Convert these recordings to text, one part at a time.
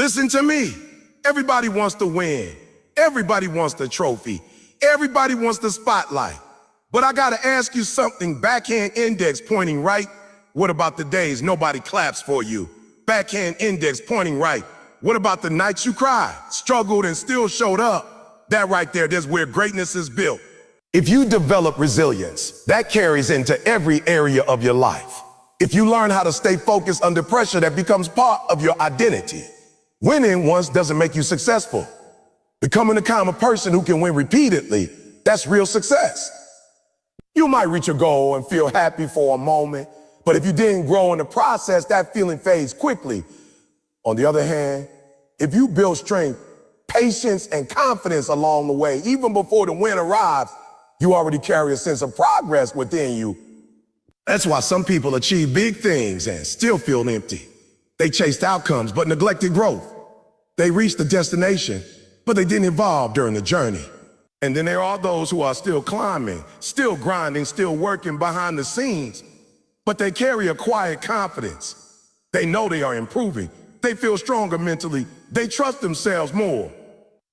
Listen to me. Everybody wants to win. Everybody wants the trophy. Everybody wants the spotlight. But I gotta ask you something. Backhand index pointing right. What about the days nobody claps for you? Backhand index pointing right. What about the nights you cried, struggled, and still showed up? That right there's where greatness is built. If you develop resilience, that carries into every area of your life. If you learn how to stay focused under pressure, that becomes part of your identity. Winning once doesn't make you successful. Becoming the kind of person who can win repeatedly, that's real success. You might reach a goal and feel happy for a moment, but if you didn't grow in the process, that feeling fades quickly. On the other hand, if you build strength, patience, and confidence along the way, even before the win arrives, you already carry a sense of progress within you. That's why some people achieve big things and still feel empty. They chased outcomes but neglected growth. They reached the destination, but they didn't evolve during the journey. And then there are those who are still climbing, still grinding, still working behind the scenes, but they carry a quiet confidence. They know they are improving. They feel stronger mentally. They trust themselves more.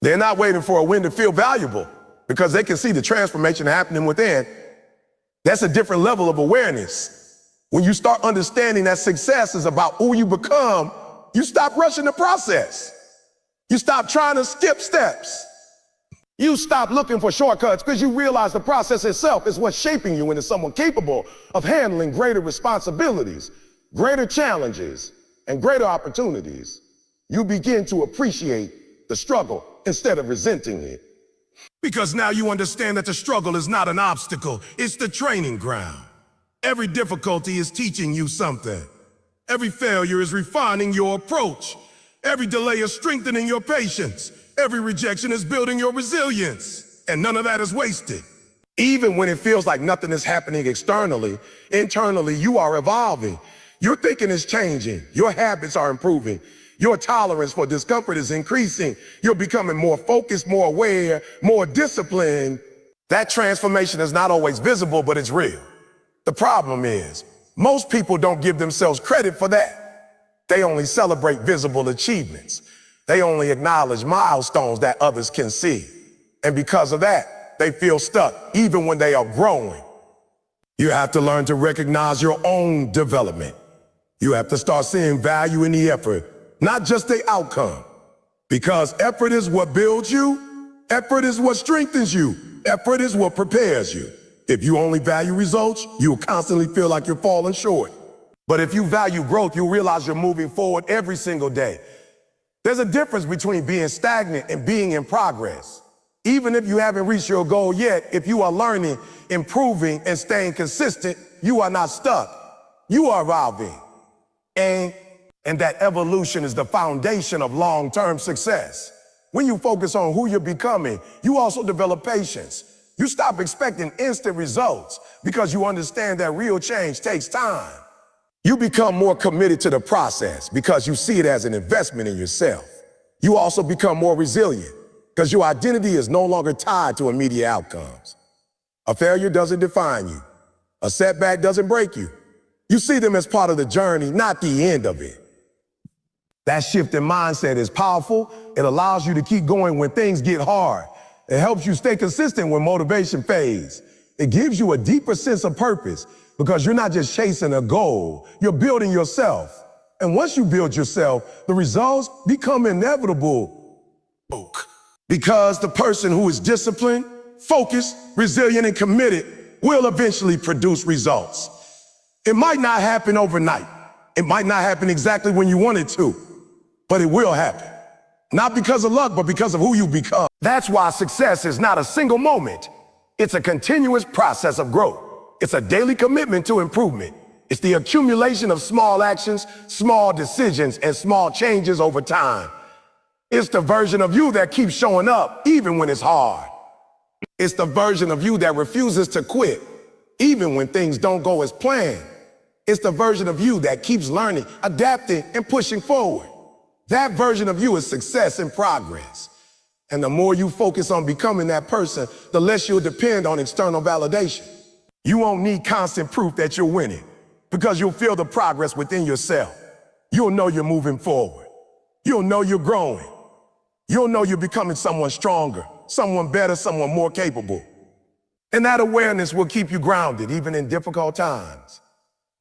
They're not waiting for a win to feel valuable because they can see the transformation happening within. That's a different level of awareness. When you start understanding that success is about who you become, you stop rushing the process. You stop trying to skip steps. You stop looking for shortcuts because you realize the process itself is what's shaping you into someone capable of handling greater responsibilities, greater challenges, and greater opportunities. You begin to appreciate the struggle instead of resenting it. Because now you understand that the struggle is not an obstacle, it's the training ground. Every difficulty is teaching you something. Every failure is refining your approach. Every delay is strengthening your patience. Every rejection is building your resilience. And none of that is wasted. Even when it feels like nothing is happening externally, internally you are evolving. Your thinking is changing. Your habits are improving. Your tolerance for discomfort is increasing. You're becoming more focused, more aware, more disciplined. That transformation is not always visible, but it's real. The problem is, most people don't give themselves credit for that. They only celebrate visible achievements. They only acknowledge milestones that others can see. And because of that, they feel stuck, even when they are growing. You have to learn to recognize your own development. You have to start seeing value in the effort, not just the outcome. Because effort is what builds you. Effort is what strengthens you. Effort is what prepares you. If you only value results, you'll constantly feel like you're falling short. But if you value growth, you'll realize you're moving forward every single day. There's a difference between being stagnant and being in progress. Even if you haven't reached your goal yet, if you are learning, improving, and staying consistent, you are not stuck. You are evolving. And that evolution is the foundation of long-term success. When you focus on who you're becoming, you also develop patience. You stop expecting instant results because you understand that real change takes time. You become more committed to the process because you see it as an investment in yourself. You also become more resilient because your identity is no longer tied to immediate outcomes. A failure doesn't define you. A setback doesn't break you. You see them as part of the journey, not the end of it. That shift in mindset is powerful. It allows you to keep going when things get hard. It helps you stay consistent when motivation fades. It gives you a deeper sense of purpose because you're not just chasing a goal, you're building yourself. And once you build yourself, the results become inevitable. Because the person who is disciplined, focused, resilient, and committed will eventually produce results. It might not happen overnight. It might not happen exactly when you want it to, but it will happen. Not because of luck, but because of who you become. That's why success is not a single moment. It's a continuous process of growth. It's a daily commitment to improvement. It's the accumulation of small actions, small decisions, and small changes over time. It's the version of you that keeps showing up even when it's hard. It's the version of you that refuses to quit even when things don't go as planned. It's the version of you that keeps learning, adapting, and pushing forward. That version of you is success in progress. And the more you focus on becoming that person, the less you'll depend on external validation. You won't need constant proof that you're winning because you'll feel the progress within yourself. You'll know you're moving forward. You'll know you're growing. You'll know you're becoming someone stronger, someone better, someone more capable. And that awareness will keep you grounded even in difficult times.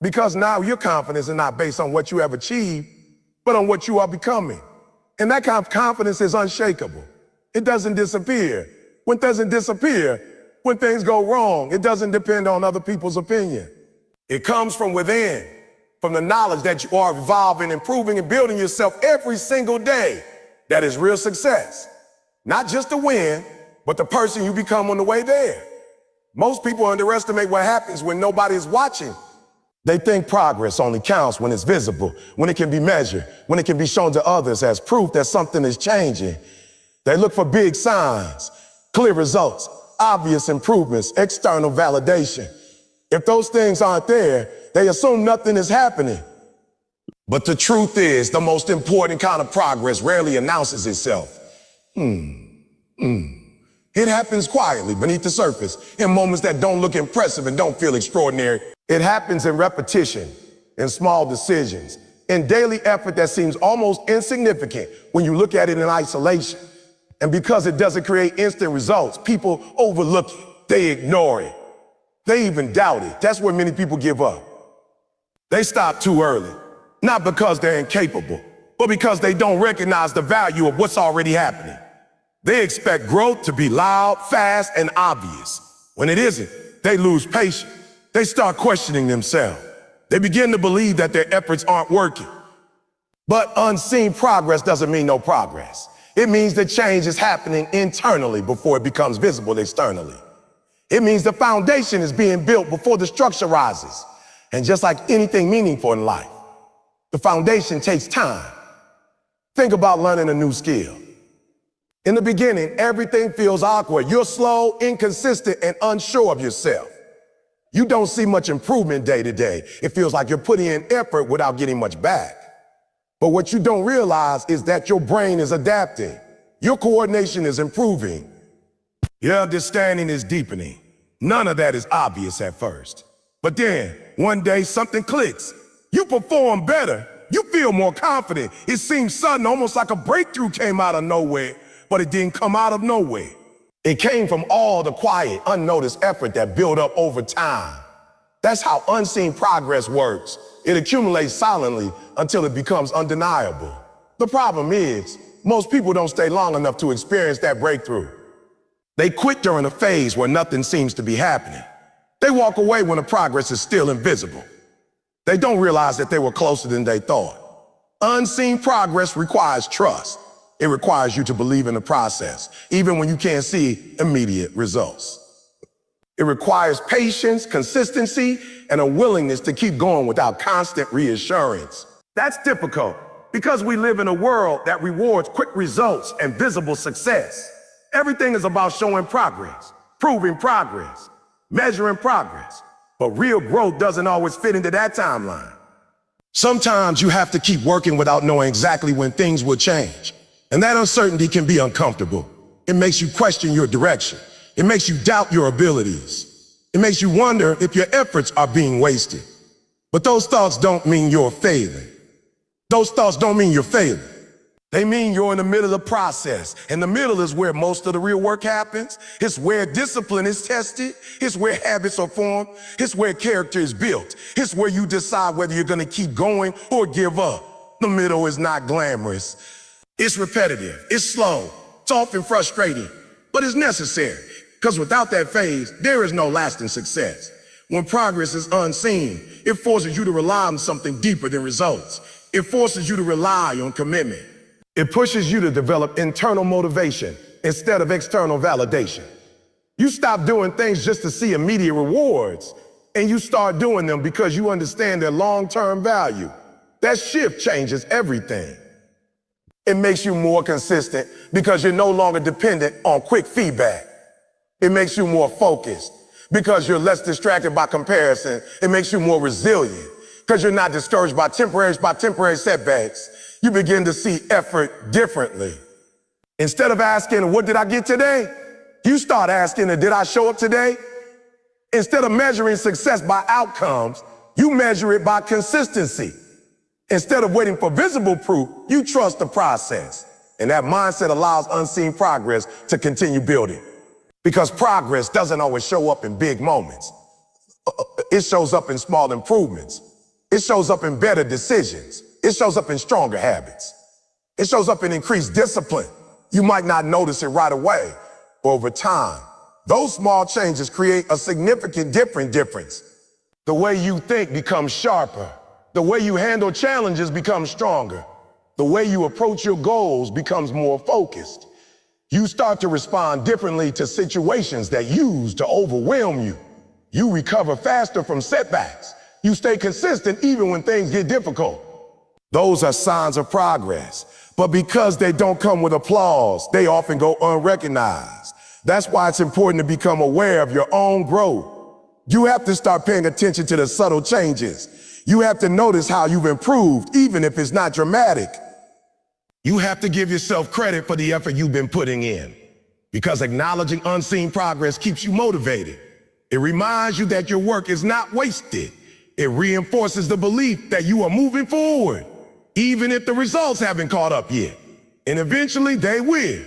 Because now your confidence is not based on what you have achieved, but on what you are becoming. And that kind of confidence is unshakable. It doesn't disappear. When it doesn't disappear, when things go wrong, it doesn't depend on other people's opinion. It comes from within, from the knowledge that you are evolving, improving, and building yourself every single day. That is real success. Not just a win, but the person you become on the way there. Most people underestimate what happens when nobody is watching. They think progress only counts when it's visible, when it can be measured, when it can be shown to others as proof that something is changing. They look for big signs, clear results, obvious improvements, external validation. If those things aren't there, they assume nothing is happening. But the truth is, the most important kind of progress rarely announces itself. It happens quietly beneath the surface, in moments that don't look impressive and don't feel extraordinary. It happens in repetition, in small decisions, in daily effort that seems almost insignificant when you look at it in isolation. And because it doesn't create instant results, people overlook it, they ignore it, they even doubt it. That's where many people give up. They stop too early, not because they're incapable, but because they don't recognize the value of what's already happening. They expect growth to be loud, fast, and obvious. When it isn't, they lose patience. They start questioning themselves. They begin to believe that their efforts aren't working. But unseen progress doesn't mean no progress. It means that change is happening internally before it becomes visible externally. It means the foundation is being built before the structure rises. And just like anything meaningful in life, the foundation takes time. Think about learning a new skill. In the beginning, everything feels awkward. You're slow, inconsistent, and unsure of yourself. You don't see much improvement day to day. It feels like you're putting in effort without getting much back. But what you don't realize is that your brain is adapting. Your coordination is improving. Your understanding is deepening. None of that is obvious at first. But then, one day, something clicks. You perform better. You feel more confident. It seems sudden, almost like a breakthrough came out of nowhere, but it didn't come out of nowhere. It came from all the quiet, unnoticed effort that built up over time. That's how unseen progress works. It accumulates silently until it becomes undeniable. The problem is, most people don't stay long enough to experience that breakthrough. They quit during a phase where nothing seems to be happening. They walk away when the progress is still invisible. They don't realize that they were closer than they thought. Unseen progress requires trust. It requires you to believe in the process, even when you can't see immediate results. It requires patience, consistency, and a willingness to keep going without constant reassurance. That's difficult because we live in a world that rewards quick results and visible success. Everything is about showing progress, proving progress, measuring progress. But real growth doesn't always fit into that timeline. Sometimes you have to keep working without knowing exactly when things will change. And that uncertainty can be uncomfortable. It makes you question your direction. It makes you doubt your abilities. It makes you wonder if your efforts are being wasted. But those thoughts don't mean you're failing. Those thoughts don't mean you're failing. They mean you're in the middle of the process. And the middle is where most of the real work happens. It's where discipline is tested. It's where habits are formed. It's where character is built. It's where you decide whether you're going to keep going or give up. The middle is not glamorous. It's repetitive, it's slow, it's often frustrating, but it's necessary, because without that phase, there is no lasting success. When progress is unseen, it forces you to rely on something deeper than results. It forces you to rely on commitment. It pushes you to develop internal motivation instead of external validation. You stop doing things just to see immediate rewards, and you start doing them because you understand their long-term value. That shift changes everything. It makes you more consistent because you're no longer dependent on quick feedback. It makes you more focused because you're less distracted by comparison. It makes you more resilient because you're not discouraged by temporary setbacks. You begin to see effort differently. Instead of asking, what did I get today? You start asking, did I show up today? Instead of measuring success by outcomes, you measure it by consistency. Instead of waiting for visible proof, you trust the process. And that mindset allows unseen progress to continue building. Because progress doesn't always show up in big moments. It shows up in small improvements. It shows up in better decisions. It shows up in stronger habits. It shows up in increased discipline. You might not notice it right away, but over time, those small changes create a significant difference. The way you think becomes sharper. The way you handle challenges becomes stronger. The way you approach your goals becomes more focused. You start to respond differently to situations that used to overwhelm you. You recover faster from setbacks. You stay consistent even when things get difficult. Those are signs of progress. But because they don't come with applause, they often go unrecognized. That's why it's important to become aware of your own growth. You have to start paying attention to the subtle changes. You have to notice how you've improved, even if it's not dramatic. You have to give yourself credit for the effort you've been putting in, because acknowledging unseen progress keeps you motivated. It reminds you that your work is not wasted. It reinforces the belief that you are moving forward, even if the results haven't caught up yet. And eventually they will.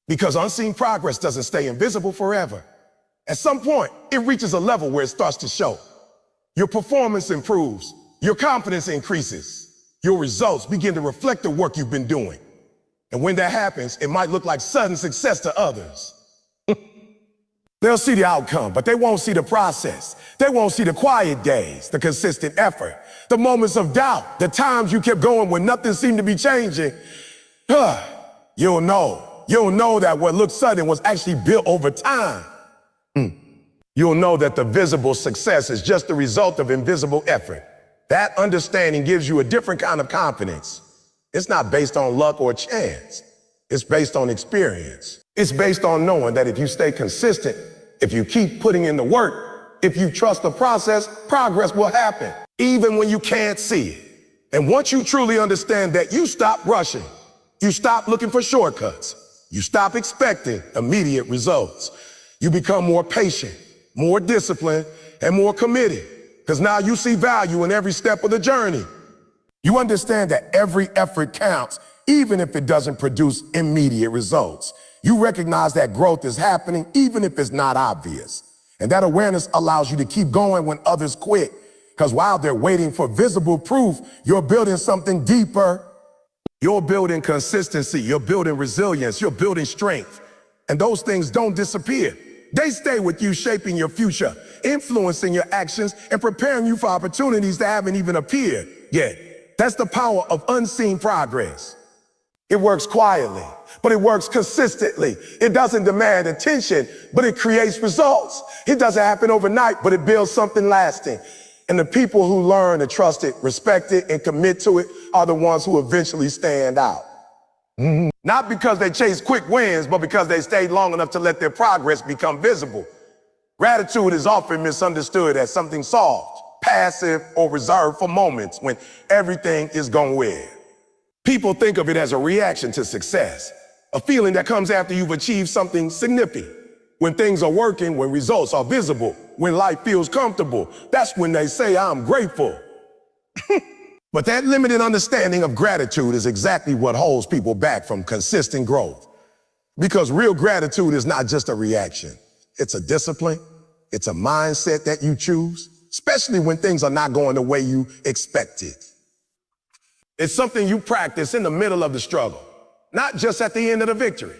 Because unseen progress doesn't stay invisible forever. At some point, it reaches a level where it starts to show. Your performance improves. Your confidence increases. Your results begin to reflect the work you've been doing. And when that happens, it might look like sudden success to others. They'll see the outcome, but they won't see the process. They won't see the quiet days, the consistent effort, the moments of doubt, the times you kept going when nothing seemed to be changing. You'll know that what looked sudden was actually built over time. You'll know that the visible success is just the result of invisible effort. That understanding gives you a different kind of confidence. It's not based on luck or chance. It's based on experience. It's based on knowing that if you stay consistent, if you keep putting in the work, if you trust the process, progress will happen, even when you can't see it. And once you truly understand that, you stop rushing. You stop looking for shortcuts. You stop expecting immediate results. You become more patient, more disciplined, and more committed, because now you see value in every step of the journey. You understand that every effort counts, even if it doesn't produce immediate results. You recognize that growth is happening, even if it's not obvious. And that awareness allows you to keep going when others quit, because while they're waiting for visible proof, you're building something deeper. You're building consistency, you're building resilience, you're building strength. And those things don't disappear. They stay with you, shaping your future, influencing your actions, and preparing you for opportunities that haven't even appeared yet. That's the power of unseen progress. It works quietly, but it works consistently. It doesn't demand attention, but it creates results. It doesn't happen overnight, but it builds something lasting. And the people who learn to trust it, respect it, and commit to it are the ones who eventually stand out. Not because they chase quick wins, but because they stayed long enough to let their progress become visible. Gratitude is often misunderstood as something soft, passive, or reserved for moments when everything is going well. People think of it as a reaction to success, a feeling that comes after you've achieved something significant. When things are working, when results are visible, when life feels comfortable, that's when they say, "I'm grateful." But that limited understanding of gratitude is exactly what holds people back from consistent growth. Because real gratitude is not just a reaction. It's a discipline. It's a mindset that you choose, especially when things are not going the way you expected. It's something you practice in the middle of the struggle, not just at the end of the victory.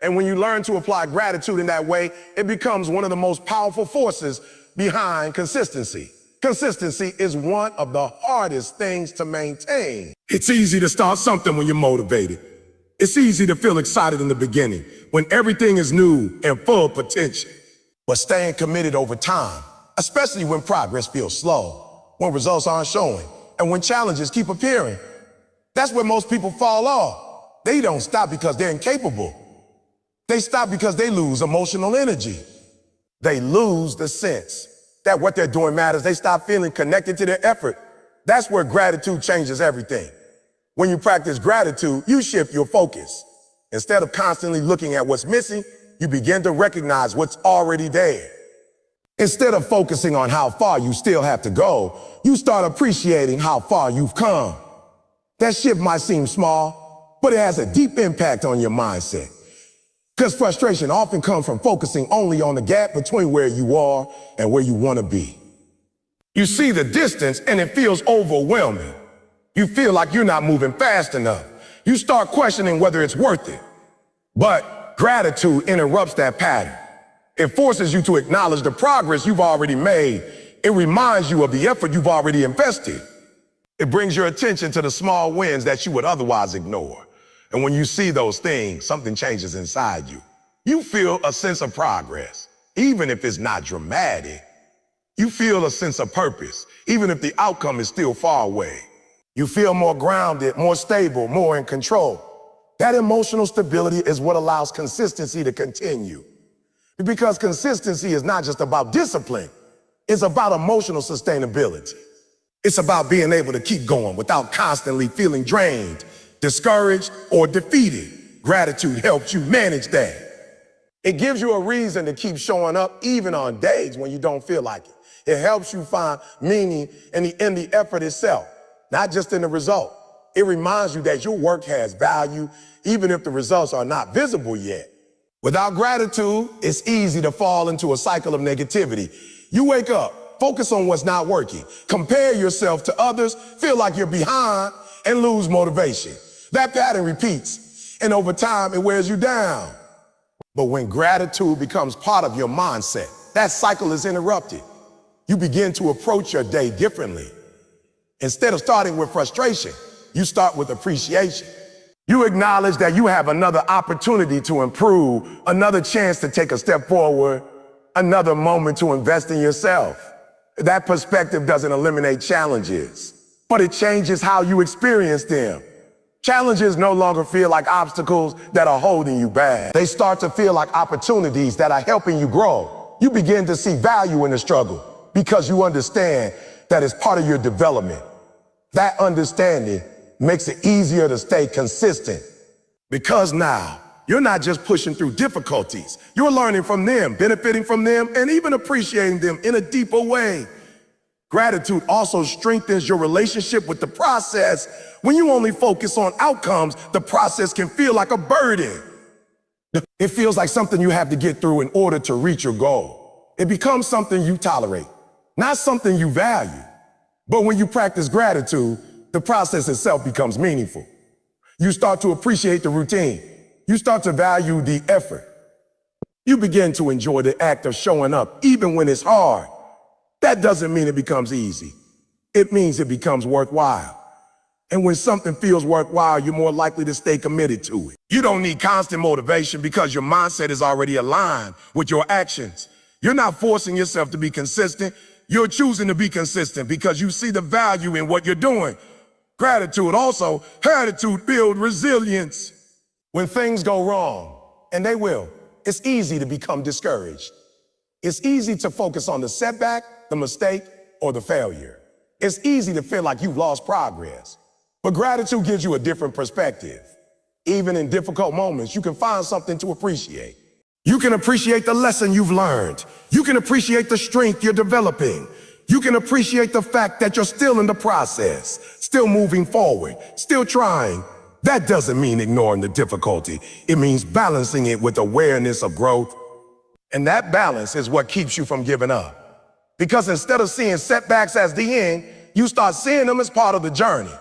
And when you learn to apply gratitude in that way, it becomes one of the most powerful forces behind consistency. Consistency is one of the hardest things to maintain. It's easy to start something when you're motivated. It's easy to feel excited in the beginning when everything is new and full of potential. But staying committed over time, especially when progress feels slow, when results aren't showing, and when challenges keep appearing, that's where most people fall off. They don't stop because they're incapable. They stop because they lose emotional energy. They lose the sense that what they're doing matters. They stop feeling connected to their effort. That's where gratitude changes everything. When you practice gratitude, you shift your focus. Instead of constantly looking at what's missing, you begin to recognize what's already there. Instead of focusing on how far you still have to go, you start appreciating how far you've come. That shift might seem small, but it has a deep impact on your mindset. Because frustration often comes from focusing only on the gap between where you are and where you want to be. You see the distance and it feels overwhelming. You feel like you're not moving fast enough. You start questioning whether it's worth it. But gratitude interrupts that pattern. It forces you to acknowledge the progress you've already made. It reminds you of the effort you've already invested. It brings your attention to the small wins that you would otherwise ignore. And when you see those things, something changes inside you. You feel a sense of progress, even if it's not dramatic. You feel a sense of purpose, even if the outcome is still far away. You feel more grounded, more stable, more in control. That emotional stability is what allows consistency to continue. Because consistency is not just about discipline, it's about emotional sustainability. It's about being able to keep going without constantly feeling drained, discouraged, or defeated. Gratitude helps you manage that. It gives you a reason to keep showing up even on days when you don't feel like it. It helps you find meaning in the effort itself, not just in the result. It reminds you that your work has value, even if the results are not visible yet. Without gratitude, it's easy to fall into a cycle of negativity. You wake up, focus on what's not working, compare yourself to others, feel like you're behind, and lose motivation. That pattern repeats, and over time, it wears you down. But when gratitude becomes part of your mindset, that cycle is interrupted. You begin to approach your day differently. Instead of starting with frustration, you start with appreciation. You acknowledge that you have another opportunity to improve, another chance to take a step forward, another moment to invest in yourself. That perspective doesn't eliminate challenges, but it changes how you experience them. Challenges no longer feel like obstacles that are holding you back. They start to feel like opportunities that are helping you grow. You begin to see value in the struggle because you understand that it's part of your development. That understanding makes it easier to stay consistent because now you're not just pushing through difficulties. You're learning from them, benefiting from them, and even appreciating them in a deeper way. Gratitude also strengthens your relationship with the process. When you only focus on outcomes, the process can feel like a burden. It feels like something you have to get through in order to reach your goal. It becomes something you tolerate, not something you value. But when you practice gratitude, the process itself becomes meaningful. You start to appreciate the routine. You start to value the effort. You begin to enjoy the act of showing up, even when it's hard. That doesn't mean it becomes easy. It means it becomes worthwhile. And when something feels worthwhile, you're more likely to stay committed to it. You don't need constant motivation because your mindset is already aligned with your actions. You're not forcing yourself to be consistent. You're choosing to be consistent because you see the value in what you're doing. Gratitude builds resilience. When things go wrong, and they will, it's easy to become discouraged. It's easy to focus on the setback, the mistake, or the failure. It's easy to feel like you've lost progress. But gratitude gives you a different perspective. Even in difficult moments, you can find something to appreciate. You can appreciate the lesson you've learned. You can appreciate the strength you're developing. You can appreciate the fact that you're still in the process, still moving forward, still trying. That doesn't mean ignoring the difficulty. It means balancing it with awareness of growth. And that balance is what keeps you from giving up. Because instead of seeing setbacks as the end, you start seeing them as part of the journey.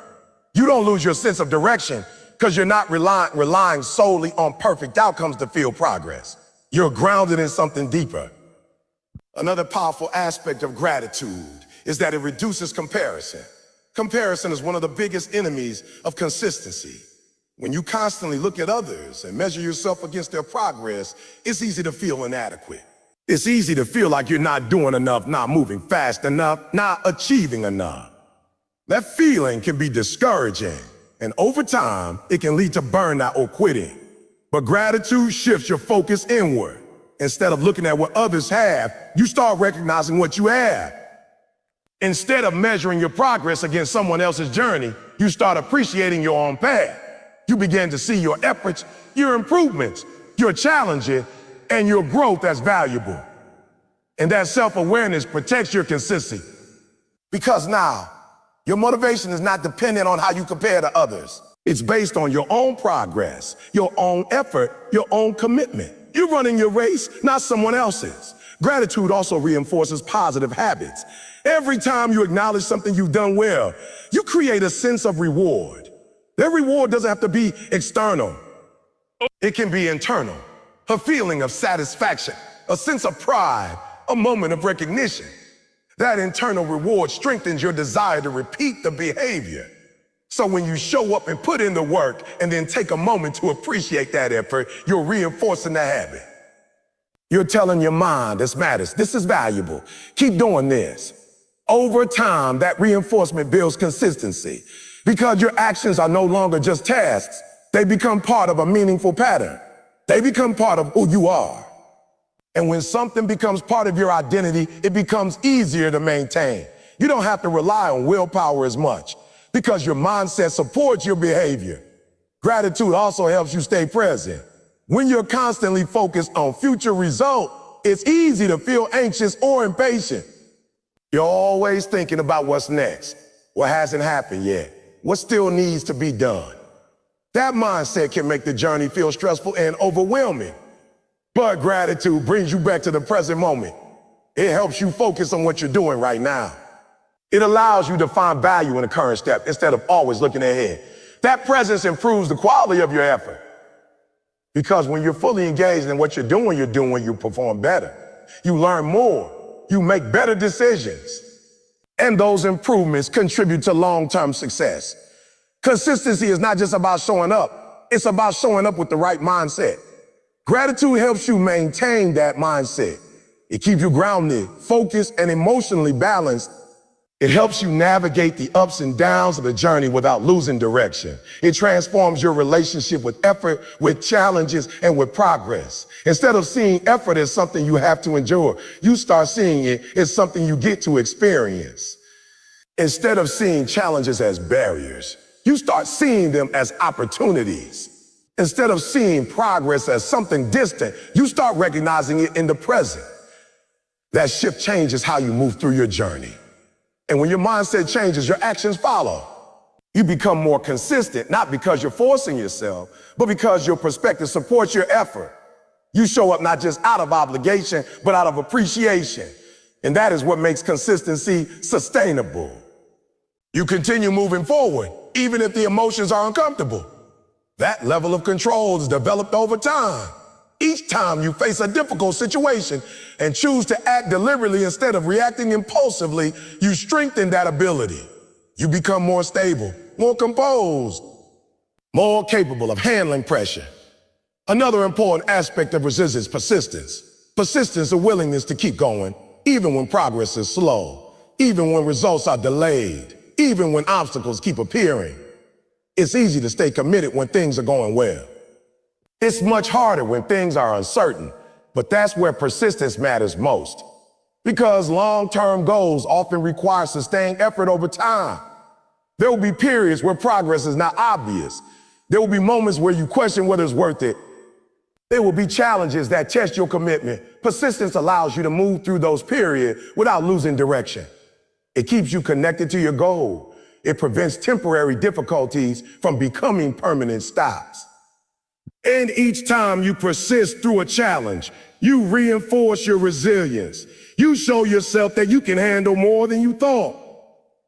You don't lose your sense of direction because you're not relying solely on perfect outcomes to feel progress. You're grounded in something deeper. Another powerful aspect of gratitude is that it reduces comparison. Comparison is one of the biggest enemies of consistency. When you constantly look at others and measure yourself against their progress, it's easy to feel inadequate. It's easy to feel like you're not doing enough, not moving fast enough, not achieving enough. That feeling can be discouraging, and over time, it can lead to burnout or quitting. But gratitude shifts your focus inward. Instead of looking at what others have, you start recognizing what you have. Instead of measuring your progress against someone else's journey, you start appreciating your own path. You begin to see your efforts, your improvements, your challenges, and your growth as valuable. And that self-awareness protects your consistency. Because now, your motivation is not dependent on how you compare to others. It's based on your own progress, your own effort, your own commitment. You're running your race, not someone else's. Gratitude also reinforces positive habits. Every time you acknowledge something you've done well, you create a sense of reward. That reward doesn't have to be external. It can be internal. A feeling of satisfaction, a sense of pride, a moment of recognition. That internal reward strengthens your desire to repeat the behavior. So when you show up and put in the work and then take a moment to appreciate that effort, you're reinforcing the habit. You're telling your mind, this matters, this is valuable, keep doing this. Over time, that reinforcement builds consistency because your actions are no longer just tasks. They become part of a meaningful pattern. They become part of who you are. And when something becomes part of your identity, it becomes easier to maintain. You don't have to rely on willpower as much because your mindset supports your behavior. Gratitude also helps you stay present. When you're constantly focused on future results, it's easy to feel anxious or impatient. You're always thinking about what's next, what hasn't happened yet, what still needs to be done. That mindset can make the journey feel stressful and overwhelming. But gratitude brings you back to the present moment. It helps you focus on what you're doing right now. It allows you to find value in the current step instead of always looking ahead. That presence improves the quality of your effort. Because when you're fully engaged in what you're doing, you perform better. You learn more. You make better decisions. And those improvements contribute to long-term success. Consistency is not just about showing up. It's about showing up with the right mindset. Gratitude helps you maintain that mindset. It keeps you grounded, focused, and emotionally balanced. It helps you navigate the ups and downs of the journey without losing direction. It transforms your relationship with effort, with challenges, and with progress. Instead of seeing effort as something you have to endure, you start seeing it as something you get to experience. Instead of seeing challenges as barriers, you start seeing them as opportunities. Instead of seeing progress as something distant, you start recognizing it in the present. That shift changes how you move through your journey. And when your mindset changes, your actions follow. You become more consistent, not because you're forcing yourself, but because your perspective supports your effort. You show up not just out of obligation, but out of appreciation. And that is what makes consistency sustainable. You continue moving forward, even if the emotions are uncomfortable. That level of control is developed over time. Each time you face a difficult situation and choose to act deliberately instead of reacting impulsively, you strengthen that ability. You become more stable, more composed, more capable of handling pressure. Another important aspect of resilience is persistence. Persistence is a willingness to keep going, even when progress is slow, even when results are delayed, even when obstacles keep appearing. It's easy to stay committed when things are going well. It's much harder when things are uncertain, but that's where persistence matters most. Because long-term goals often require sustained effort over time. There will be periods where progress is not obvious. There will be moments where you question whether it's worth it. There will be challenges that test your commitment. Persistence allows you to move through those periods without losing direction. It keeps you connected to your goal. It prevents temporary difficulties from becoming permanent stops. And each time you persist through a challenge, you reinforce your resilience. You show yourself that you can handle more than you thought.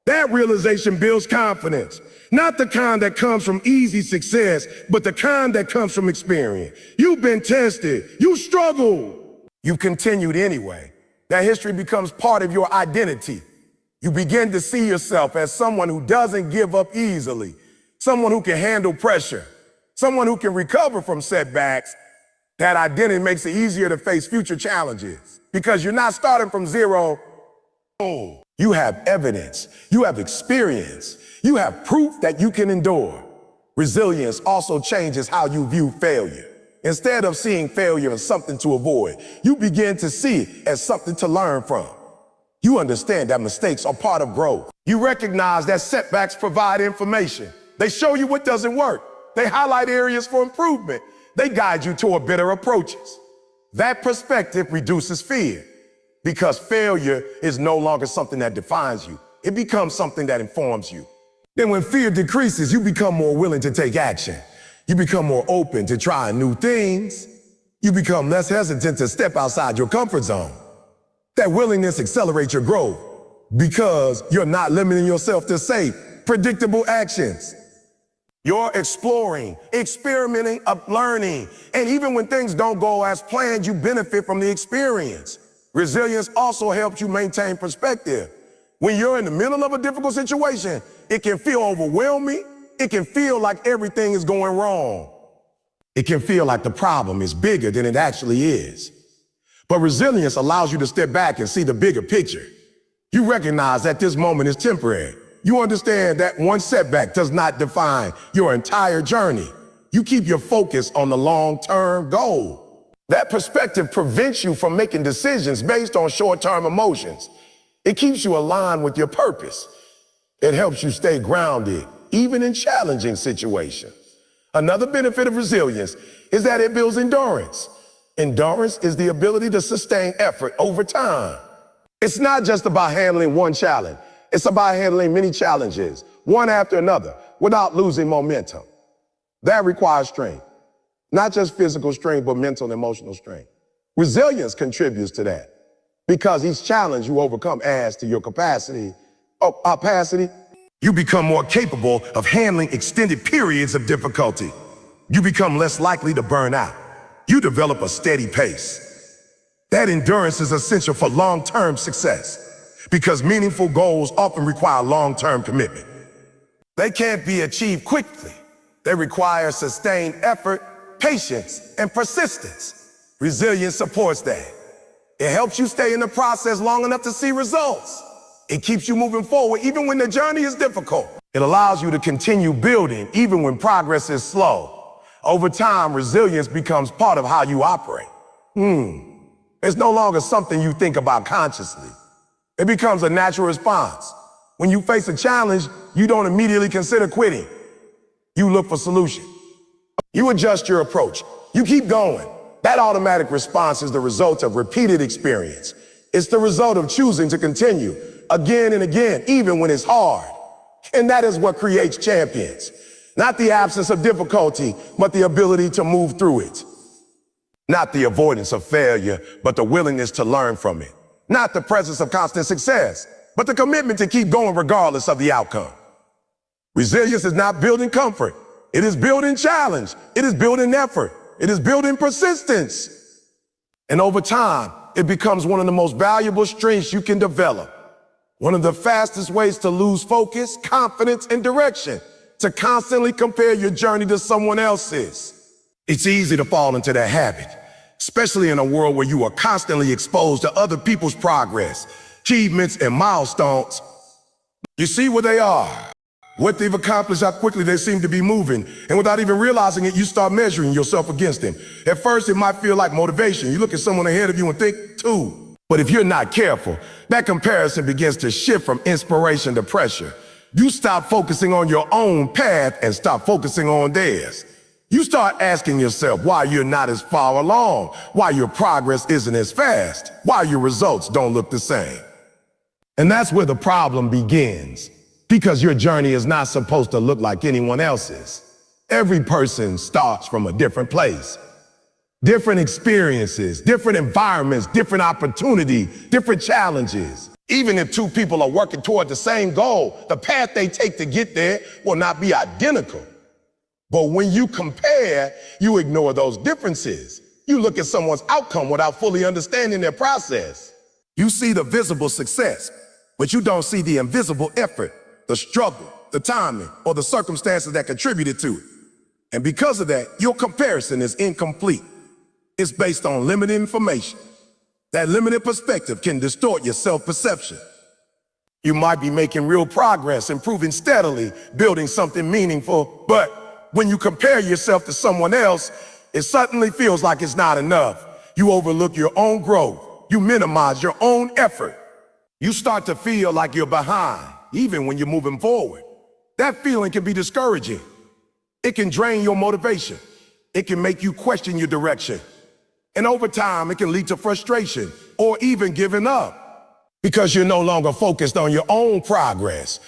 That realization builds confidence, not the kind that comes from easy success, but the kind that comes from experience. You've been tested. You struggled. You continued anyway. That history becomes part of your identity. You begin to see yourself as someone who doesn't give up easily, someone who can handle pressure, someone who can recover from setbacks. That identity makes it easier to face future challenges because you're not starting from zero. You have evidence, you have experience, you have proof that you can endure. Resilience also changes how you view failure. Instead of seeing failure as something to avoid, you begin to see it as something to learn from. You understand that mistakes are part of growth. You recognize that setbacks provide information. They show you what doesn't work. They highlight areas for improvement. They guide you toward better approaches. That perspective reduces fear. because failure is no longer something that defines you. It becomes something that informs you. Then when fear decreases, you become more willing to take action. You become more open to trying new things. You become less hesitant to step outside your comfort zone. That willingness accelerates your growth because you're not limiting yourself to safe, predictable actions. You're exploring, experimenting, learning, and even when things don't go as planned, you benefit from the experience. Resilience also helps you maintain perspective. When you're in the middle of a difficult situation, it can feel overwhelming. It can feel like everything is going wrong. It can feel like the problem is bigger than it actually is. But resilience allows you to step back and see the bigger picture. You recognize that this moment is temporary. You understand that one setback does not define your entire journey. You keep your focus on the long-term goal. That perspective prevents you from making decisions based on short-term emotions. It keeps you aligned with your purpose. It helps you stay grounded, even in challenging situations. Another benefit of resilience is that it builds endurance. Endurance is the ability to sustain effort over time. It's not just about handling one challenge. It's about handling many challenges, one after another, without losing momentum. That requires strength. Not just physical strength, but mental and emotional strength. Resilience contributes to that because each challenge you overcome adds to your capacity. You become more capable of handling extended periods of difficulty. You become less likely to burn out. You develop a steady pace. That endurance is essential for long-term success because meaningful goals often require long-term commitment. They can't be achieved quickly. They require sustained effort, patience, and persistence. Resilience supports that. It helps you stay in the process long enough to see results. It keeps you moving forward even when the journey is difficult. It allows you to continue building even when progress is slow. Over time, resilience becomes part of how you operate. It's no longer something you think about consciously. It becomes a natural response. When you face a challenge, you don't immediately consider quitting. You look for solutions. You adjust your approach. You keep going. That automatic response is the result of repeated experience. It's the result of choosing to continue again and again, even when it's hard. And that is what creates champions. Not the absence of difficulty, but the ability to move through it. Not the avoidance of failure, but the willingness to learn from it. Not the presence of constant success, but the commitment to keep going regardless of the outcome. Resilience is not building comfort. It is building challenge. It is building effort. It is building persistence. And over time, it becomes one of the most valuable strengths you can develop. One of the fastest ways to lose focus, confidence, and direction, to constantly compare your journey to someone else's. It's easy to fall into that habit, especially in a world where you are constantly exposed to other people's progress, achievements, and milestones. You see where they are, what they've accomplished, how quickly they seem to be moving, and without even realizing it, you start measuring yourself against them. At first, it might feel like motivation. You look at someone ahead of you and think, too. But if you're not careful, that comparison begins to shift from inspiration to pressure. You stop focusing on your own path and start focusing on theirs. You start asking yourself why you're not as far along, why your progress isn't as fast, why your results don't look the same. And that's where the problem begins, because your journey is not supposed to look like anyone else's. Every person starts from a different place. Different experiences, different environments, different opportunities, different challenges. Even if two people are working toward the same goal, the path they take to get there will not be identical. But when you compare, you ignore those differences. You look at someone's outcome without fully understanding their process. You see the visible success, but you don't see the invisible effort, the struggle, the timing, or the circumstances that contributed to it. And because of that, your comparison is incomplete. It's based on limited information. That limited perspective can distort your self-perception. You might be making real progress, improving steadily, building something meaningful, but when you compare yourself to someone else, it suddenly feels like it's not enough. You overlook your own growth. You minimize your own effort. You start to feel like you're behind, even when you're moving forward. That feeling can be discouraging. It can drain your motivation. It can make you question your direction. And over time, it can lead to frustration or even giving up because you're no longer focused on your own progress.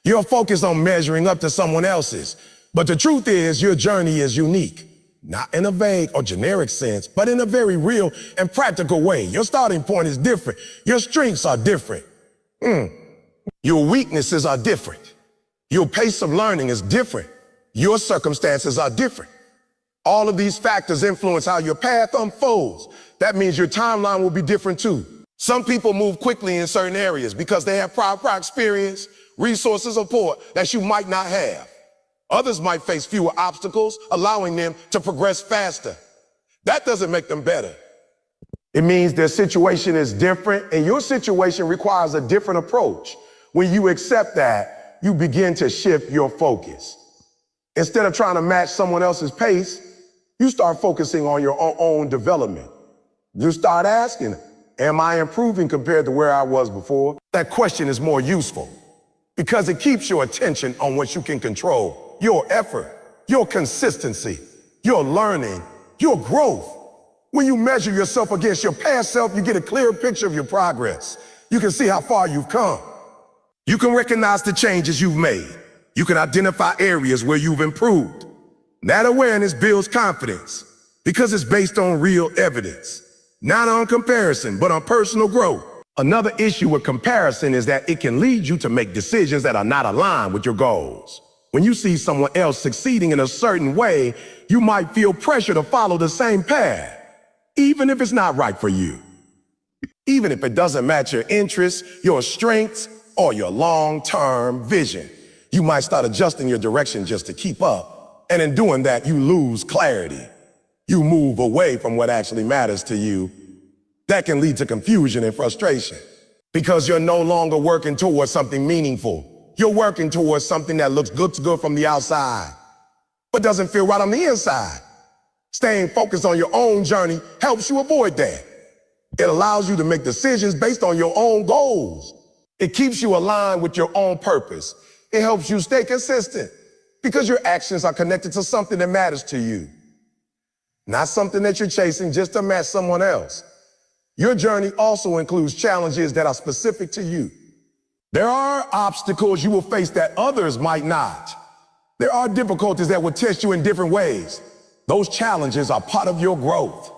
You're focused on measuring up to someone else's. But the truth is, your journey is unique, not in a vague or generic sense, but in a very real and practical way. Your starting point is different. Your strengths are different. Your weaknesses are different. Your pace of learning is different. Your circumstances are different. All of these factors influence how your path unfolds. That means your timeline will be different too. Some people move quickly in certain areas because they have prior experience, resources, or support that you might not have. Others might face fewer obstacles, allowing them to progress faster. That doesn't make them better. It means their situation is different, and your situation requires a different approach. When you accept that, you begin to shift your focus. Instead of trying to match someone else's pace, you start focusing on your own development. You start asking, am I improving compared to where I was before? That question is more useful because it keeps your attention on what you can control, your effort, your consistency, your learning, your growth. When you measure yourself against your past self, you get a clear picture of your progress. You can see how far you've come. You can recognize the changes you've made. You can identify areas where you've improved. That awareness builds confidence because it's based on real evidence, not on comparison, but on personal growth. Another issue with comparison is that it can lead you to make decisions that are not aligned with your goals. When you see someone else succeeding in a certain way, you might feel pressure to follow the same path, even if it's not right for you. Even if it doesn't match your interests, your strengths, or your long-term vision. You might start adjusting your direction just to keep up. And in doing that, you lose clarity. You move away from what actually matters to you. That can lead to confusion and frustration because you're no longer working towards something meaningful. You're working towards something that looks good from the outside, but doesn't feel right on the inside. Staying focused on your own journey helps you avoid that. It allows you to make decisions based on your own goals. It keeps you aligned with your own purpose. It helps you stay consistent because your actions are connected to something that matters to you, not something that you're chasing just to match someone else. Your journey also includes challenges that are specific to you. There are obstacles you will face that others might not. There are difficulties that will test you in different ways. Those challenges are part of your growth.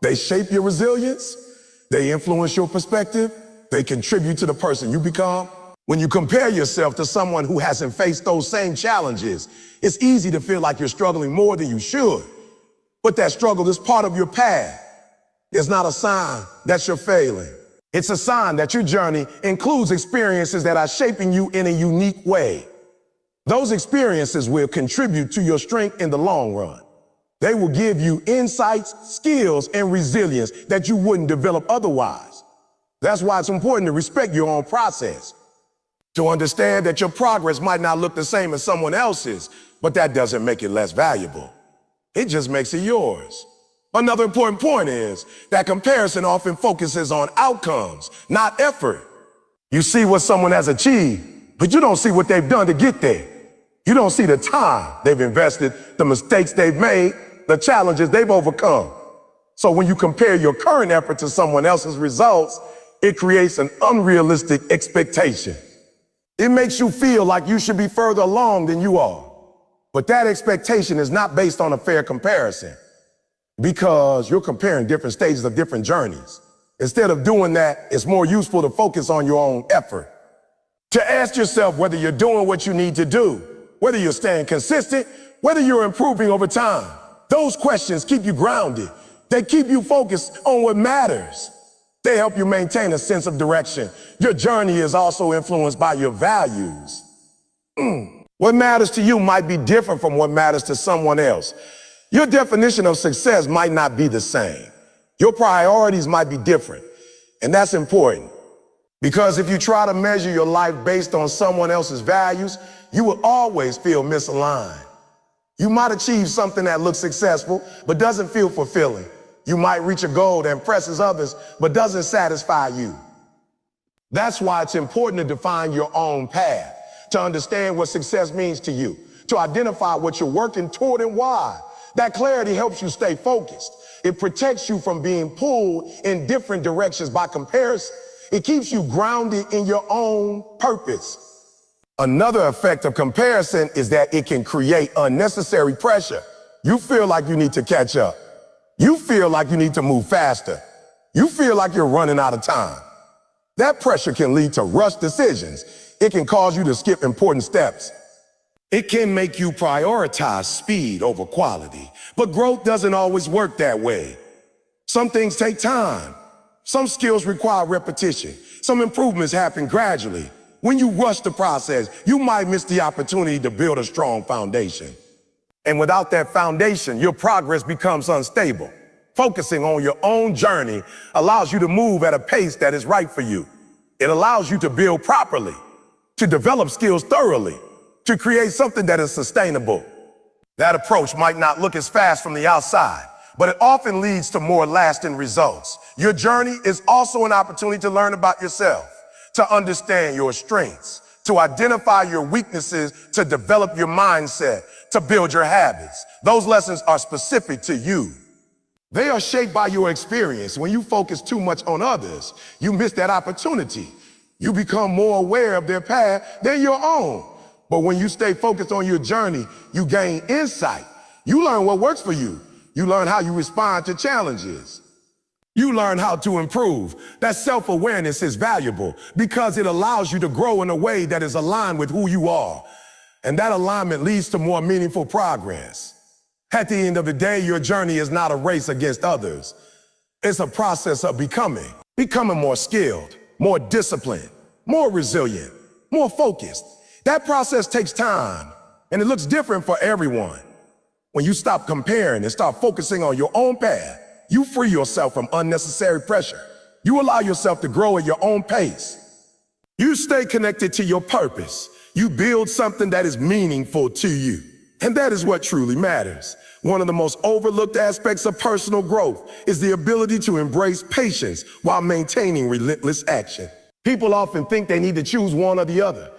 They shape your resilience. They influence your perspective. They contribute to the person you become. When you compare yourself to someone who hasn't faced those same challenges, it's easy to feel like you're struggling more than you should. But that struggle is part of your path. It's not a sign that you're failing. It's a sign that your journey includes experiences that are shaping you in a unique way. Those experiences will contribute to your strength in the long run. They will give you insights, skills, and resilience that you wouldn't develop otherwise. That's why it's important to respect your own process. To understand that your progress might not look the same as someone else's, but that doesn't make it less valuable. It just makes it yours. Another important point is that comparison often focuses on outcomes, not effort. You see what someone has achieved, but you don't see what they've done to get there. You don't see the time they've invested, the mistakes they've made, the challenges they've overcome. So when you compare your current effort to someone else's results, it creates an unrealistic expectation. It makes you feel like you should be further along than you are. But that expectation is not based on a fair comparison because you're comparing different stages of different journeys. Instead of doing that, it's more useful to focus on your own effort. To ask yourself whether you're doing what you need to do, whether you're staying consistent, whether you're improving over time. Those questions keep you grounded. They keep you focused on what matters. They help you maintain a sense of direction. Your journey is also influenced by your values. What matters to you might be different from what matters to someone else. Your definition of success might not be the same. Your priorities might be different. And that's important. Because if you try to measure your life based on someone else's values, you will always feel misaligned. You might achieve something that looks successful, but doesn't feel fulfilling. You might reach a goal that impresses others, but doesn't satisfy you. That's why it's important to define your own path, to understand what success means to you, to identify what you're working toward and why. That clarity helps you stay focused. It protects you from being pulled in different directions by comparison. It keeps you grounded in your own purpose. Another effect of comparison is that it can create unnecessary pressure. You feel like you need to catch up. You feel like you need to move faster. You feel like you're running out of time. That pressure can lead to rushed decisions. It can cause you to skip important steps. It can make you prioritize speed over quality. But growth doesn't always work that way. Some things take time. Some skills require repetition. Some improvements happen gradually. When you rush the process, you might miss the opportunity to build a strong foundation. And without that foundation, your progress becomes unstable. Focusing on your own journey allows you to move at a pace that is right for you. It allows you to build properly, to develop skills thoroughly, to create something that is sustainable. That approach might not look as fast from the outside, but it often leads to more lasting results. Your journey is also an opportunity to learn about yourself, to understand your strengths, to identify your weaknesses, to develop your mindset, to build your habits. Those lessons are specific to you. They are shaped by your experience. When you focus too much on others, you miss that opportunity. You become more aware of their path than your own. But when you stay focused on your journey, you gain insight. You learn what works for you. You learn how you respond to challenges. You learn how to improve. That self-awareness is valuable because it allows you to grow in a way that is aligned with who you are. And that alignment leads to more meaningful progress. At the end of the day, your journey is not a race against others. It's a process of becoming more skilled, more disciplined, more resilient, more focused. That process takes time, and it looks different for everyone. When you stop comparing and start focusing on your own path, you free yourself from unnecessary pressure. You allow yourself to grow at your own pace. You stay connected to your purpose. You build something that is meaningful to you. And that is what truly matters. One of the most overlooked aspects of personal growth is the ability to embrace patience while maintaining relentless action. People often think they need to choose one or the other.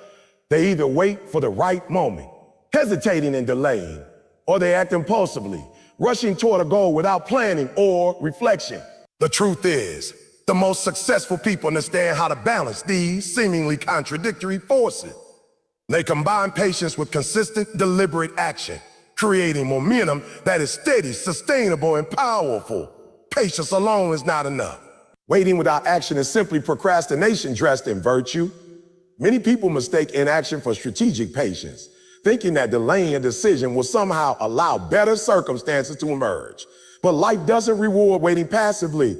They either wait for the right moment, hesitating and delaying, or they act impulsively, rushing toward a goal without planning or reflection. The truth is, the most successful people understand how to balance these seemingly contradictory forces. They combine patience with consistent, deliberate action, creating momentum that is steady, sustainable, and powerful. Patience alone is not enough. Waiting without action is simply procrastination dressed in virtue. Many people mistake inaction for strategic patience, thinking that delaying a decision will somehow allow better circumstances to emerge. But life doesn't reward waiting passively.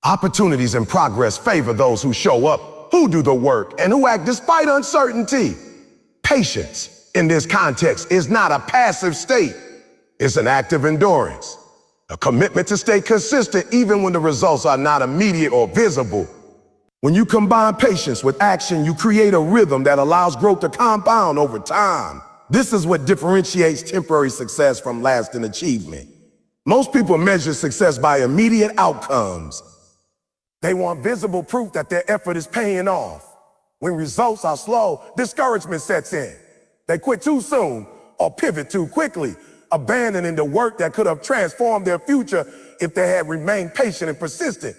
Opportunities and progress favor those who show up, who do the work, and who act despite uncertainty. Patience, in this context, is not a passive state. It's an act of endurance, a commitment to stay consistent even when the results are not immediate or visible. When you combine patience with action, you create a rhythm that allows growth to compound over time. This is what differentiates temporary success from lasting achievement. Most people measure success by immediate outcomes. They want visible proof that their effort is paying off. When results are slow, discouragement sets in. They quit too soon or pivot too quickly, abandoning the work that could have transformed their future if they had remained patient and persistent.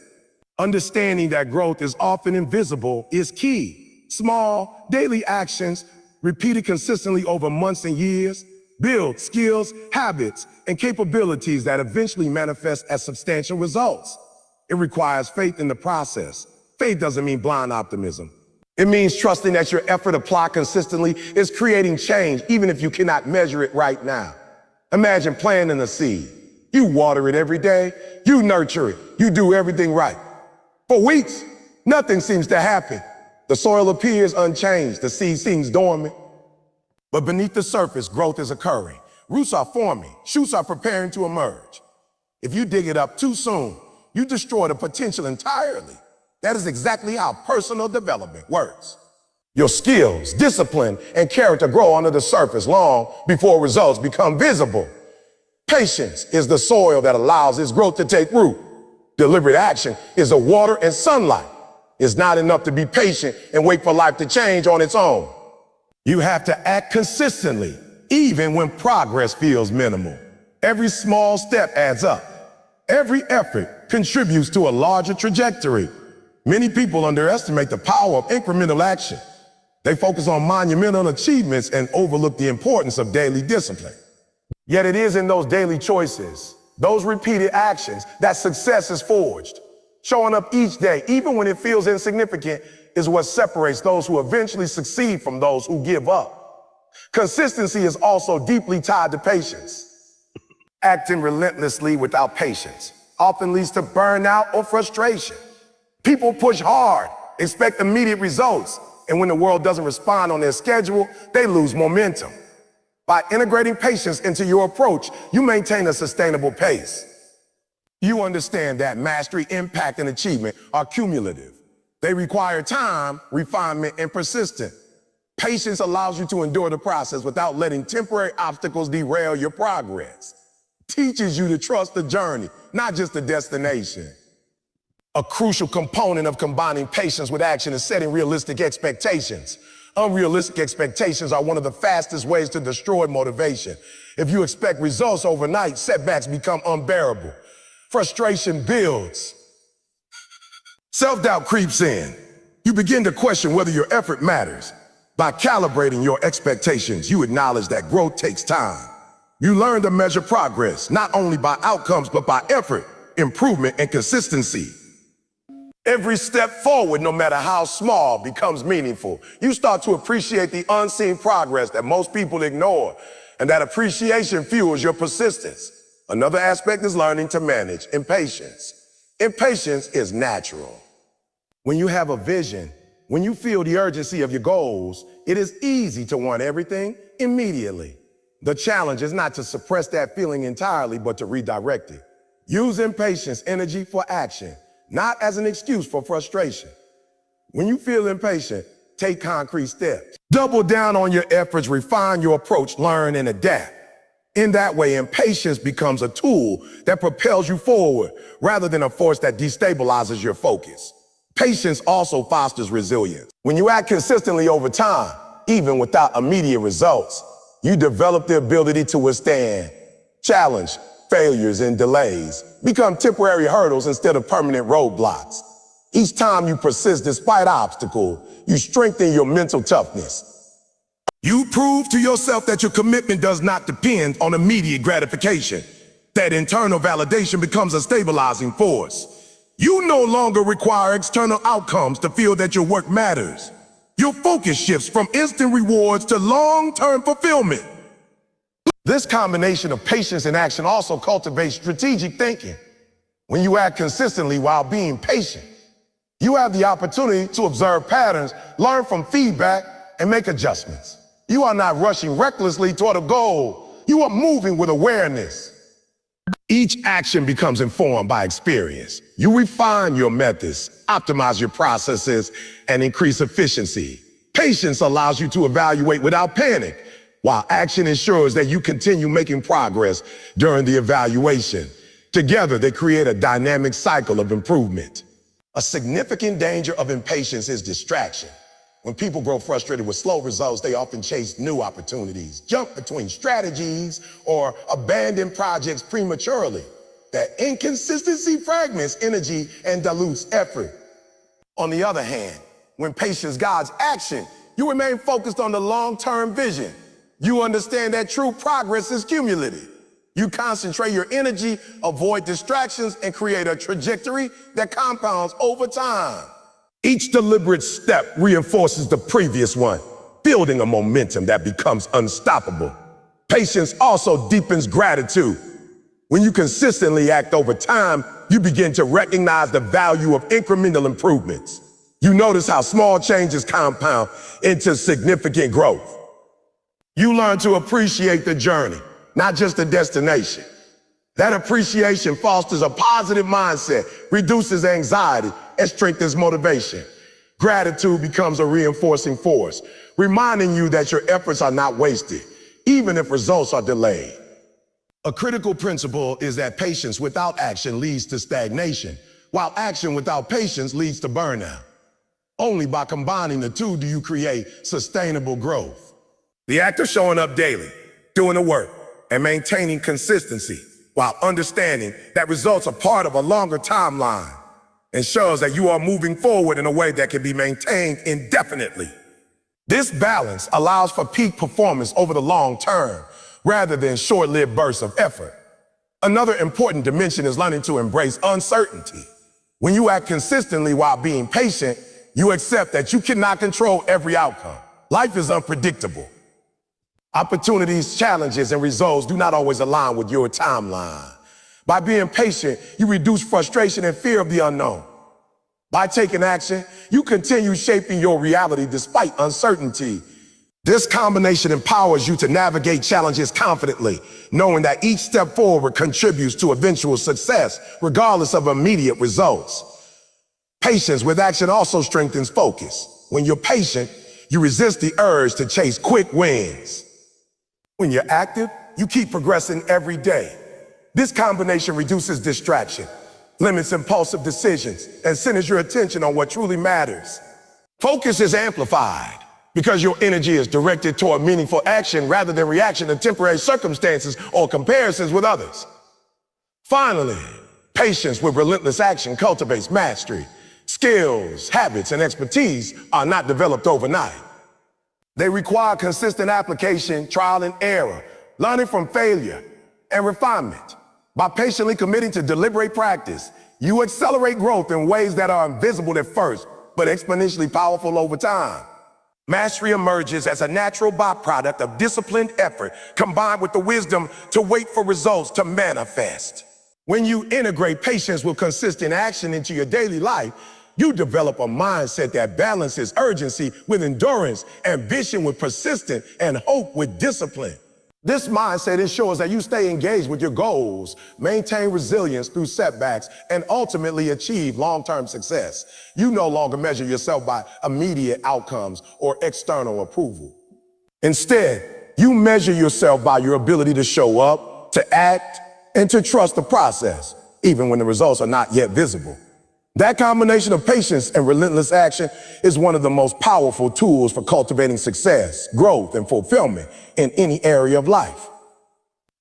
Understanding that growth is often invisible is key. Small, daily actions, repeated consistently over months and years, build skills, habits, and capabilities that eventually manifest as substantial results. It requires faith in the process. Faith doesn't mean blind optimism. It means trusting that your effort applied consistently is creating change, even if you cannot measure it right now. Imagine planting a seed. You water it every day. You nurture it. You do everything right. For weeks, nothing seems to happen. The soil appears unchanged. The seed seems dormant. But beneath the surface, growth is occurring. Roots are forming. Shoots are preparing to emerge. If you dig it up too soon, you destroy the potential entirely. That is exactly how personal development works. Your skills, discipline, and character grow under the surface long before results become visible. Patience is the soil that allows its growth to take root. Deliberate action is the water and sunlight. It's not enough to be patient and wait for life to change on its own. You have to act consistently. even when progress feels minimal. Every small step adds up. Every effort contributes to a larger trajectory. Many people underestimate the power of incremental action. They focus on monumental achievements and overlook the importance of daily discipline. Yet it is in those daily choices, those repeated actions, that success is forged. Showing up each day, even when it feels insignificant, is what separates those who eventually succeed from those who give up. Consistency is also deeply tied to patience. Acting relentlessly without patience often leads to burnout or frustration. People push hard, expect immediate results, and when the world doesn't respond on their schedule, they lose momentum. By integrating patience into your approach, you maintain a sustainable pace. You understand that mastery, impact, and achievement are cumulative. They require time, refinement, and persistence. Patience allows you to endure the process without letting temporary obstacles derail your progress. Teaches you to trust the journey, not just the destination. A crucial component of combining patience with action is setting realistic expectations. Unrealistic expectations are one of the fastest ways to destroy motivation. If you expect results overnight, setbacks become unbearable. Frustration builds. Self-doubt creeps in. You begin to question whether your effort matters. By calibrating your expectations, you acknowledge that growth takes time. You learn to measure progress, not only by outcomes, but by effort, improvement, and consistency. Every step forward, no matter how small, becomes meaningful. You start to appreciate the unseen progress that most people ignore, and that appreciation fuels your persistence. Another aspect is learning to manage impatience. Impatience is natural. When you have a vision, when you feel the urgency of your goals, it is easy to want everything immediately. The challenge is not to suppress that feeling entirely, but to redirect it. Use impatience energy for action, not as an excuse for frustration. When you feel impatient, take concrete steps. Double down on your efforts, refine your approach, learn, and adapt. In that way, impatience becomes a tool that propels you forward rather than a force that destabilizes your focus. Patience also fosters resilience. When you act consistently over time, even without immediate results, you develop the ability to withstand challenge, failures, and delays. Become temporary hurdles instead of permanent roadblocks. Each time you persist despite obstacles, you strengthen your mental toughness. You prove to yourself that your commitment does not depend on immediate gratification. That internal validation becomes a stabilizing force. You no longer require external outcomes to feel that your work matters. Your focus shifts from instant rewards to long-term fulfillment. This combination of patience and action also cultivates strategic thinking. When you act consistently while being patient, you have the opportunity to observe patterns, learn from feedback, and make adjustments. You are not rushing recklessly toward a goal. You are moving with awareness. Each action becomes informed by experience. You refine your methods, optimize your processes, and increase efficiency. Patience allows you to evaluate without panic, while action ensures that you continue making progress during the evaluation. Together, they create a dynamic cycle of improvement. A significant danger of impatience is distraction. When people grow frustrated with slow results, they often chase new opportunities, jump between strategies, or abandon projects prematurely. That inconsistency fragments energy and dilutes effort. On the other hand, when patience guides action, you remain focused on the long-term vision. You understand that true progress is cumulative. You concentrate your energy, avoid distractions, and create a trajectory that compounds over time. Each deliberate step reinforces the previous one, building a momentum that becomes unstoppable. Patience also deepens gratitude. When you consistently act over time, you begin to recognize the value of incremental improvements. You notice how small changes compound into significant growth. You learn to appreciate the journey, not just the destination. That appreciation fosters a positive mindset, reduces anxiety, and strengthens motivation. Gratitude becomes a reinforcing force, reminding you that your efforts are not wasted, even if results are delayed. A critical principle is that patience without action leads to stagnation, while action without patience leads to burnout. Only by combining the two do you create sustainable growth. The act of showing up daily, doing the work and maintaining consistency while understanding that results are part of a longer timeline ensures that you are moving forward in a way that can be maintained indefinitely. This balance allows for peak performance over the long term rather than short-lived bursts of effort. Another important dimension is learning to embrace uncertainty. When you act consistently while being patient, you accept that you cannot control every outcome. Life is unpredictable. Opportunities, challenges, and results do not always align with your timeline. By being patient, you reduce frustration and fear of the unknown. By taking action, you continue shaping your reality despite uncertainty. This combination empowers you to navigate challenges confidently, knowing that each step forward contributes to eventual success, regardless of immediate results. Patience with action also strengthens focus. When you're patient, you resist the urge to chase quick wins. When you're active, you keep progressing every day. This combination reduces distraction, limits impulsive decisions, and centers your attention on what truly matters. Focus is amplified because your energy is directed toward meaningful action rather than reaction to temporary circumstances or comparisons with others. Finally, patience with relentless action cultivates mastery. Skills, habits, and expertise are not developed overnight. They require consistent application, trial and error, learning from failure, and refinement. By patiently committing to deliberate practice, you accelerate growth in ways that are invisible at first, but exponentially powerful over time. Mastery emerges as a natural byproduct of disciplined effort combined with the wisdom to wait for results to manifest. When you integrate patience with consistent action into your daily life, you develop a mindset that balances urgency with endurance, ambition with persistence, and hope with discipline. This mindset ensures that you stay engaged with your goals, maintain resilience through setbacks, and ultimately achieve long-term success. You no longer measure yourself by immediate outcomes or external approval. Instead, you measure yourself by your ability to show up, to act, and to trust the process, even when the results are not yet visible. That combination of patience and relentless action is one of the most powerful tools for cultivating success, growth, and fulfillment in any area of life.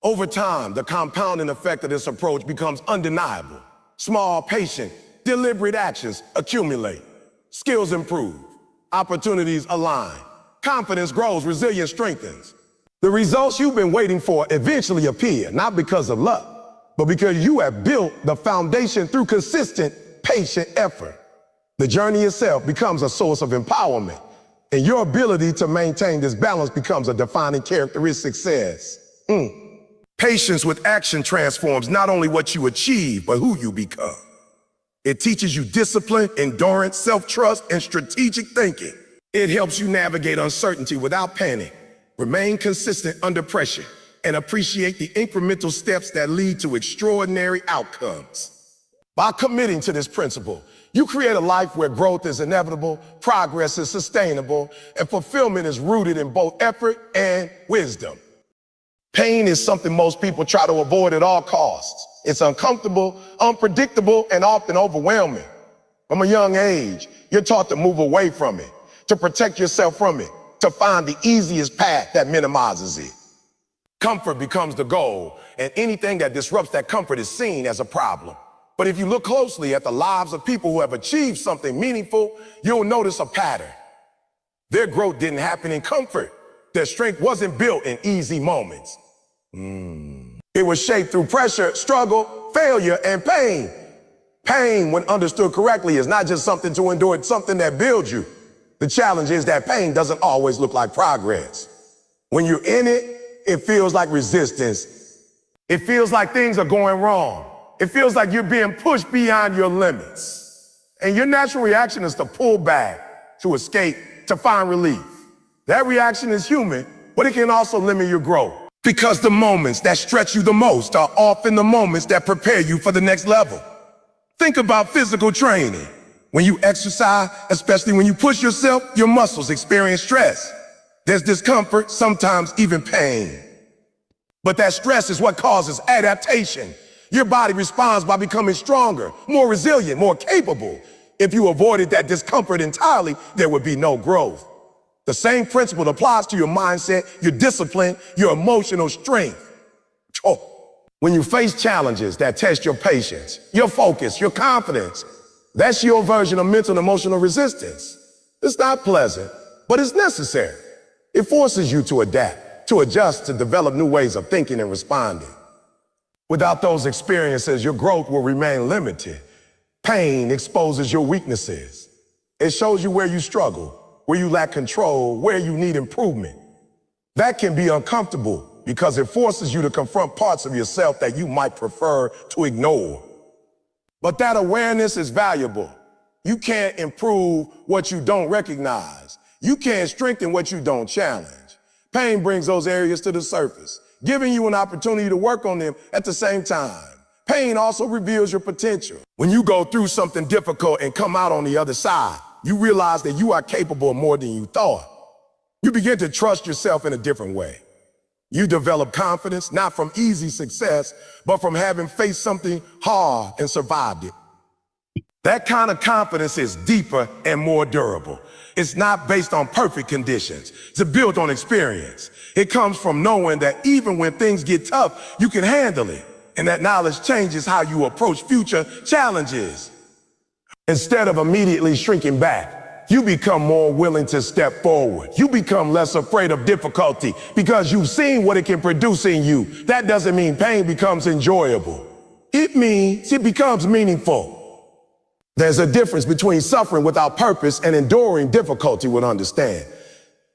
Over time, the compounding effect of this approach becomes undeniable. Small, patient, deliberate actions accumulate. Skills improve. Opportunities align. Confidence grows. Resilience strengthens. The results you've been waiting for eventually appear, not because of luck, but because you have built the foundation through consistent, patient effort. The journey itself becomes a source of empowerment, and your ability to maintain this balance becomes a defining characteristic of success. Patience with action transforms not only what you achieve, but who you become. It teaches you discipline, endurance, self-trust, and strategic thinking. It helps you navigate uncertainty without panic, remain consistent under pressure, and appreciate the incremental steps that lead to extraordinary outcomes. By committing to this principle, you create a life where growth is inevitable, progress is sustainable, and fulfillment is rooted in both effort and wisdom. Pain is something most people try to avoid at all costs. It's uncomfortable, unpredictable, and often overwhelming. From a young age, you're taught to move away from it, to protect yourself from it, to find the easiest path that minimizes it. Comfort becomes the goal, and anything that disrupts that comfort is seen as a problem. But if you look closely at the lives of people who have achieved something meaningful, you'll notice a pattern. Their growth didn't happen in comfort. Their strength wasn't built in easy moments. It was shaped through pressure, struggle, failure, and pain. Pain, when understood correctly, is not just something to endure, it's something that builds you. The challenge is that pain doesn't always look like progress. When you're in it, it feels like resistance. It feels like things are going wrong. It feels like you're being pushed beyond your limits. And your natural reaction is to pull back, to escape, to find relief. That reaction is human, but it can also limit your growth. Because the moments that stretch you the most are often the moments that prepare you for the next level. Think about physical training. When you exercise, especially when you push yourself, your muscles experience stress. There's discomfort, sometimes even pain. But that stress is what causes adaptation. Your body responds by becoming stronger, more resilient, more capable. If you avoided that discomfort entirely, there would be no growth. The same principle applies to your mindset, your discipline, your emotional strength. Oh. When you face challenges that test your patience, your focus, your confidence, that's your version of mental and emotional resistance. It's not pleasant, but it's necessary. It forces you to adapt, to adjust, to develop new ways of thinking and responding. Without those experiences, your growth will remain limited. Pain exposes your weaknesses. It shows you where you struggle, where you lack control, where you need improvement. That can be uncomfortable because it forces you to confront parts of yourself that you might prefer to ignore. But that awareness is valuable. You can't improve what you don't recognize. You can't strengthen what you don't challenge. Pain brings those areas to the surface, giving you an opportunity to work on them at the same time. Pain also reveals your potential. When you go through something difficult and come out on the other side, you realize that you are capable of more than you thought. You begin to trust yourself in a different way. You develop confidence, not from easy success, but from having faced something hard and survived it. That kind of confidence is deeper and more durable. It's not based on perfect conditions. It's built on experience. It comes from knowing that even when things get tough, you can handle it. And that knowledge changes how you approach future challenges. Instead of immediately shrinking back, you become more willing to step forward. You become less afraid of difficulty because you've seen what it can produce in you. That doesn't mean pain becomes enjoyable. It means it becomes meaningful. There's a difference between suffering without purpose and enduring difficulty with understand.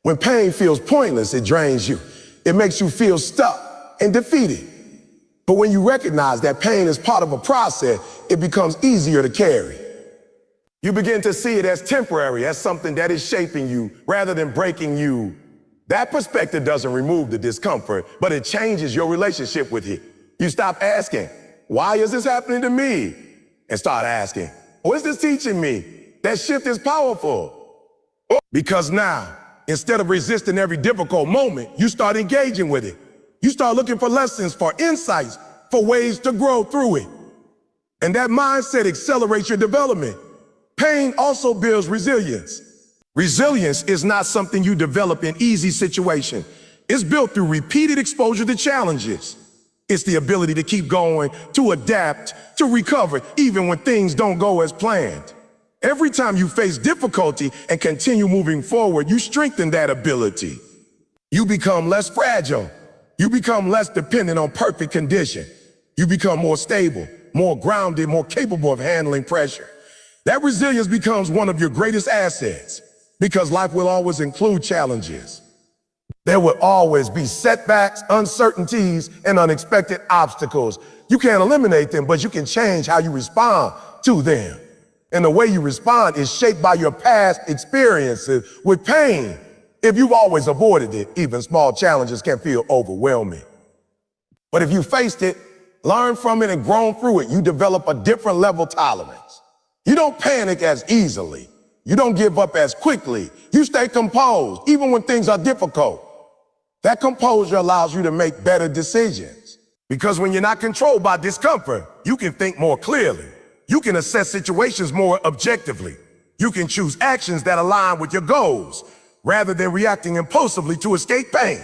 When pain feels pointless, it drains you. It makes you feel stuck and defeated. But when you recognize that pain is part of a process, it becomes easier to carry. You begin to see it as temporary, as something that is shaping you rather than breaking you. That perspective doesn't remove the discomfort, but it changes your relationship with it. You stop asking, why is this happening to me? And start asking, what is this teaching me? That shift is powerful. Because now, instead of resisting every difficult moment, you start engaging with it. You start looking for lessons, for insights, for ways to grow through it. And that mindset accelerates your development. Pain also builds resilience. Resilience is not something you develop in easy situations. It's built through repeated exposure to challenges. It's the ability to keep going, to adapt, to recover, even when things don't go as planned. Every time you face difficulty and continue moving forward, you strengthen that ability. You become less fragile. You become less dependent on perfect condition. You become more stable, more grounded, more capable of handling pressure. That resilience becomes one of your greatest assets because life will always include challenges. There will always be setbacks, uncertainties, and unexpected obstacles. You can't eliminate them, but you can change how you respond to them. And the way you respond is shaped by your past experiences with pain. If you've always avoided it, even small challenges can feel overwhelming. But if you faced it, learned from it, and grown through it, you develop a different level of tolerance. You don't panic as easily. You don't give up as quickly. You stay composed, even when things are difficult. That composure allows you to make better decisions. Because when you're not controlled by discomfort, you can think more clearly. You can assess situations more objectively. You can choose actions that align with your goals, rather than reacting impulsively to escape pain.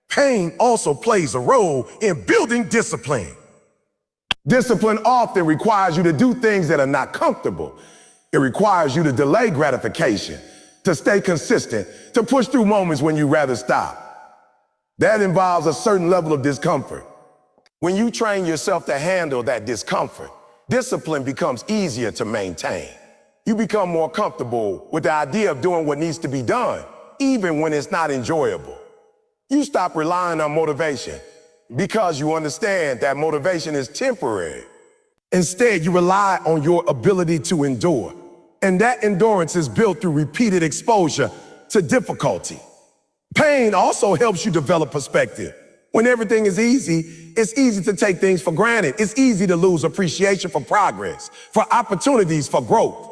Pain also plays a role in building discipline. Discipline often requires you to do things that are not comfortable. It requires you to delay gratification, to stay consistent, to push through moments when you'd rather stop. That involves a certain level of discomfort. When you train yourself to handle that discomfort, discipline becomes easier to maintain. You become more comfortable with the idea of doing what needs to be done, even when it's not enjoyable. You stop relying on motivation because you understand that motivation is temporary. Instead, you rely on your ability to endure. And that endurance is built through repeated exposure to difficulty. Pain also helps you develop perspective. When everything is easy, it's easy to take things for granted. It's easy to lose appreciation for progress, for opportunities, for growth.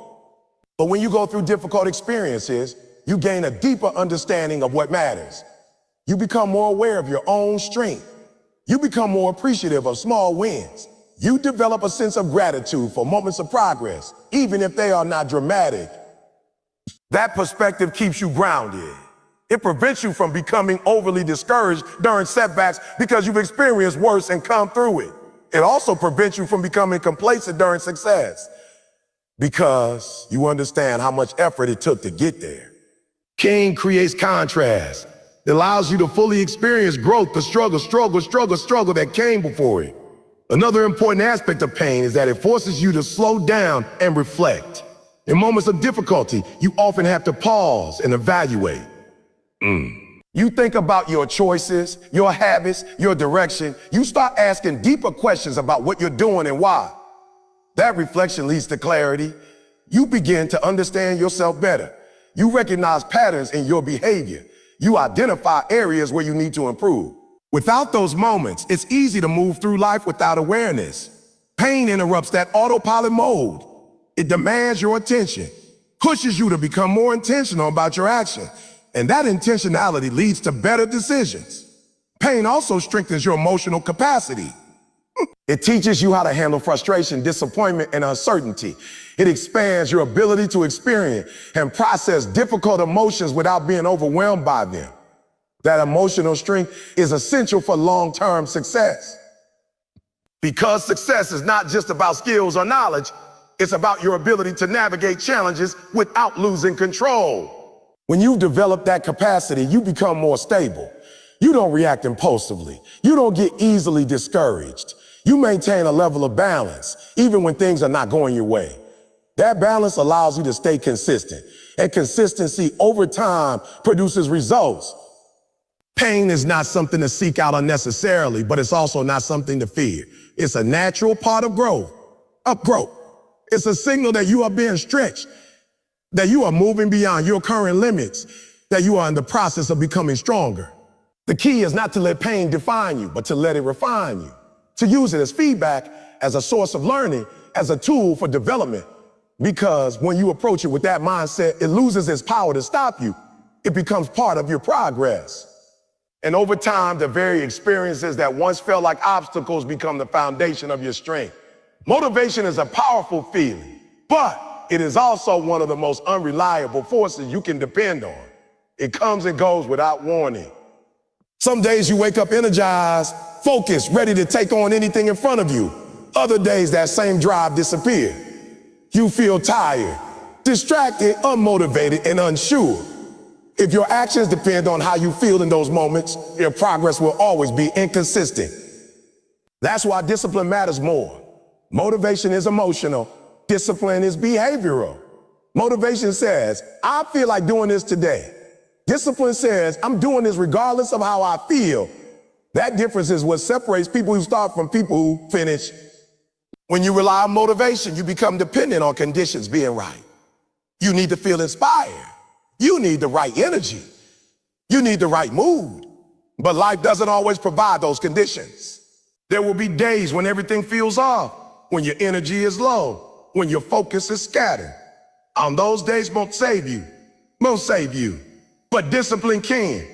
But when you go through difficult experiences, you gain a deeper understanding of what matters. You become more aware of your own strength. You become more appreciative of small wins. You develop a sense of gratitude for moments of progress, even if they are not dramatic. That perspective keeps you grounded. It prevents you from becoming overly discouraged during setbacks because you've experienced worse and come through it. It also prevents you from becoming complacent during success because you understand how much effort it took to get there. King creates contrast. It allows you to fully experience growth, the struggle that came before it. Another important aspect of pain is that it forces you to slow down and reflect. In moments of difficulty, you often have to pause and evaluate. You think about your choices, your habits, your direction. You start asking deeper questions about what you're doing and why. That reflection leads to clarity. You begin to understand yourself better. You recognize patterns in your behavior. You identify areas where you need to improve. Without those moments, it's easy to move through life without awareness. Pain interrupts that autopilot mode. It demands your attention, pushes you to become more intentional about your actions. And that intentionality leads to better decisions. Pain also strengthens your emotional capacity. It teaches you how to handle frustration, disappointment, and uncertainty. It expands your ability to experience and process difficult emotions without being overwhelmed by them. That emotional strength is essential for long-term success. Because success is not just about skills or knowledge, it's about your ability to navigate challenges without losing control. When you develop that capacity, you become more stable. You don't react impulsively. You don't get easily discouraged. You maintain a level of balance, even when things are not going your way. That balance allows you to stay consistent, and consistency over time produces results. Pain is not something to seek out unnecessarily, but it's also not something to fear. It's a natural part of growth. It's a signal that you are being stretched, that you are moving beyond your current limits, that you are in the process of becoming stronger. The key is not to let pain define you, but to let it refine you, to use it as feedback, as a source of learning, as a tool for development. Because when you approach it with that mindset, it loses its power to stop you. It becomes part of your progress. And over time, the very experiences that once felt like obstacles become the foundation of your strength. Motivation is a powerful feeling, but it is also one of the most unreliable forces you can depend on. It comes and goes without warning. Some days you wake up energized, focused, ready to take on anything in front of you. Other days that same drive disappears. You feel tired, distracted, unmotivated, and unsure. If your actions depend on how you feel in those moments, your progress will always be inconsistent. That's why discipline matters more. Motivation is emotional. Discipline is behavioral. Motivation says, I feel like doing this today. Discipline says, I'm doing this regardless of how I feel. That difference is what separates people who start from people who finish. When you rely on motivation, you become dependent on conditions being right. You need to feel inspired. You need the right energy. You need the right mood. But life doesn't always provide those conditions. There will be days when everything feels off, when your energy is low, when your focus is scattered. On those days won't save you. But discipline can.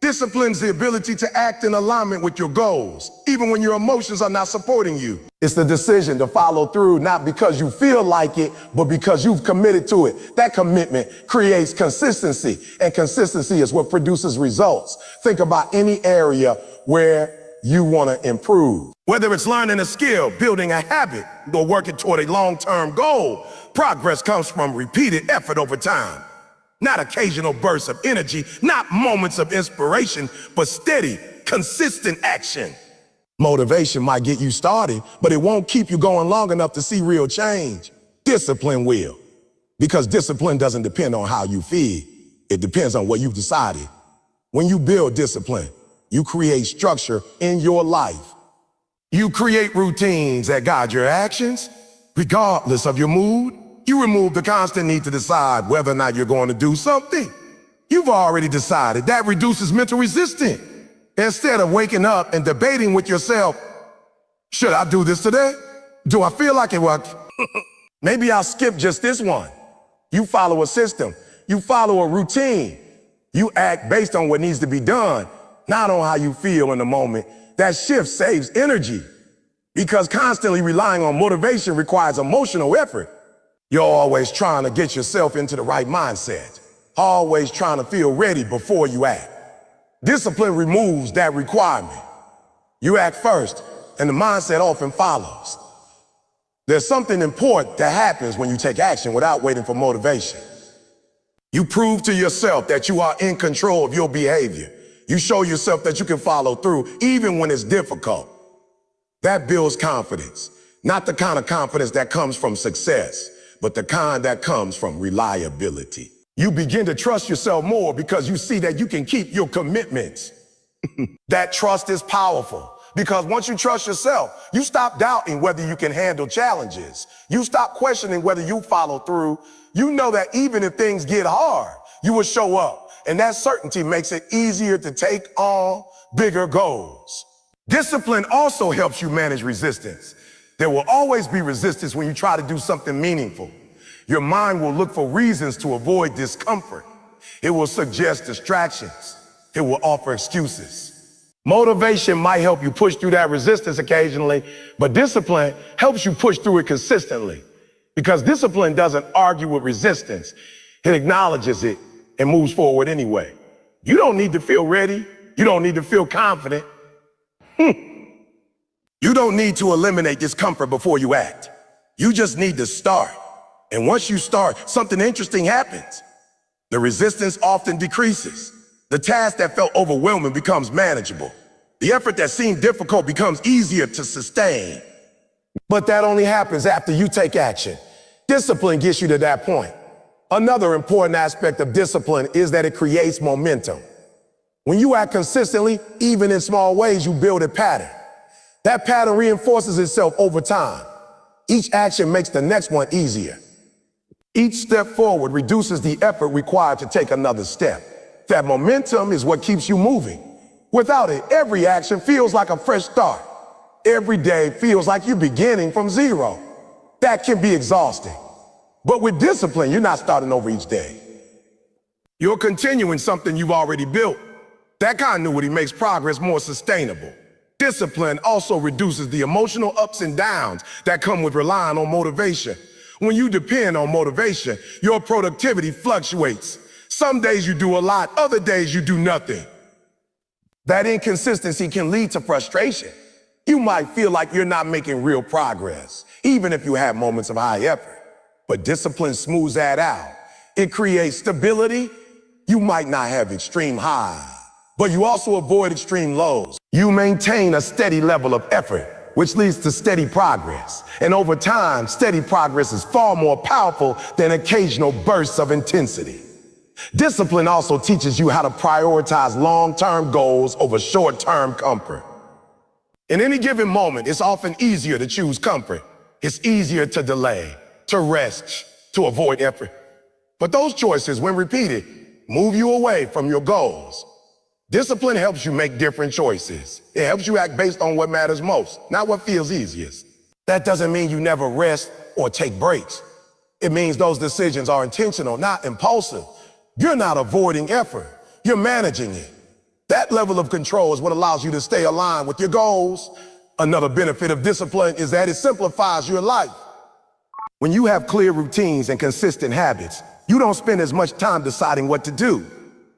Discipline's the ability to act in alignment with your goals, even when your emotions are not supporting you. It's the decision to follow through, not because you feel like it, but because you've committed to it. That commitment creates consistency, and consistency is what produces results. Think about any area where you want to improve. Whether it's learning a skill, building a habit, or working toward a long-term goal, progress comes from repeated effort over time. Not occasional bursts of energy, not moments of inspiration, but steady, consistent action. Motivation might get you started, but it won't keep you going long enough to see real change. Discipline will, because discipline doesn't depend on how you feel. It depends on what you've decided. When you build discipline, you create structure in your life. You create routines that guide your actions, regardless of your mood. You remove the constant need to decide whether or not you're going to do something. You've already decided. That reduces mental resistance. Instead of waking up and debating with yourself, should I do this today? Do I feel like it? Well, maybe I'll skip just this one. You follow a system. You follow a routine. You act based on what needs to be done, not on how you feel in the moment. That shift saves energy, because constantly relying on motivation requires emotional effort. You're always trying to get yourself into the right mindset. always trying to feel ready before you act. Discipline removes that requirement. You act first, and the mindset often follows. There's something important that happens when you take action without waiting for motivation. You prove to yourself that you are in control of your behavior. You show yourself that you can follow through even when it's difficult. That builds confidence, not the kind of confidence that comes from success, but the kind that comes from reliability. You begin to trust yourself more because you see that you can keep your commitments. That trust is powerful because once you trust yourself, you stop doubting whether you can handle challenges. You stop questioning whether you follow through. You know that even if things get hard, you will show up. And that certainty makes it easier to take on bigger goals. Discipline also helps you manage resistance. There will always be resistance when you try to do something meaningful. Your mind will look for reasons to avoid discomfort. It will suggest distractions. It will offer excuses. Motivation might help you push through that resistance occasionally, but discipline helps you push through it consistently. Because discipline doesn't argue with resistance. It acknowledges it and moves forward anyway. You don't need to feel ready. You don't need to feel confident. You don't need to eliminate discomfort before you act. You just need to start. And once you start, something interesting happens. The resistance often decreases. The task that felt overwhelming becomes manageable. The effort that seemed difficult becomes easier to sustain. But that only happens after you take action. Discipline gets you to that point. Another important aspect of discipline is that it creates momentum. When you act consistently, even in small ways, you build a pattern. That pattern reinforces itself over time. Each action makes the next one easier. Each step forward reduces the effort required to take another step. That momentum is what keeps you moving. Without it, every action feels like a fresh start. Every day feels like you're beginning from zero. That can be exhausting. But with discipline, you're not starting over each day. You're continuing something you've already built. That continuity makes progress more sustainable. Discipline also reduces the emotional ups and downs that come with relying on motivation. When you depend on motivation, your productivity fluctuates. Some days you do a lot, other days you do nothing. That inconsistency can lead to frustration. You might feel like you're not making real progress, even if you have moments of high effort. But discipline smooths that out. It creates stability. You might not have extreme highs, but you also avoid extreme lows. You maintain a steady level of effort, which leads to steady progress. And over time, steady progress is far more powerful than occasional bursts of intensity. Discipline also teaches you how to prioritize long-term goals over short-term comfort. In any given moment, it's often easier to choose comfort. It's easier to delay, to rest, to avoid effort. But those choices, when repeated, move you away from your goals. Discipline helps you make different choices. It helps you act based on what matters most, not what feels easiest. That doesn't mean you never rest or take breaks. It means those decisions are intentional, not impulsive. You're not avoiding effort. You're managing it. That level of control is what allows you to stay aligned with your goals. Another benefit of discipline is that it simplifies your life. When you have clear routines and consistent habits, you don't spend as much time deciding what to do.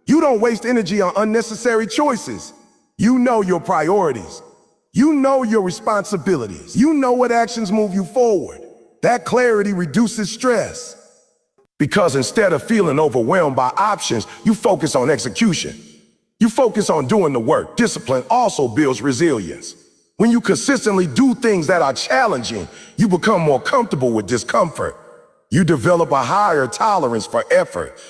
You don't waste energy on unnecessary choices. You know your priorities. You know your responsibilities. You know what actions move you forward. That clarity reduces stress. Because instead of feeling overwhelmed by options, you focus on execution. You focus on doing the work. Discipline also builds resilience. When you consistently do things that are challenging, you become more comfortable with discomfort. You develop a higher tolerance for effort.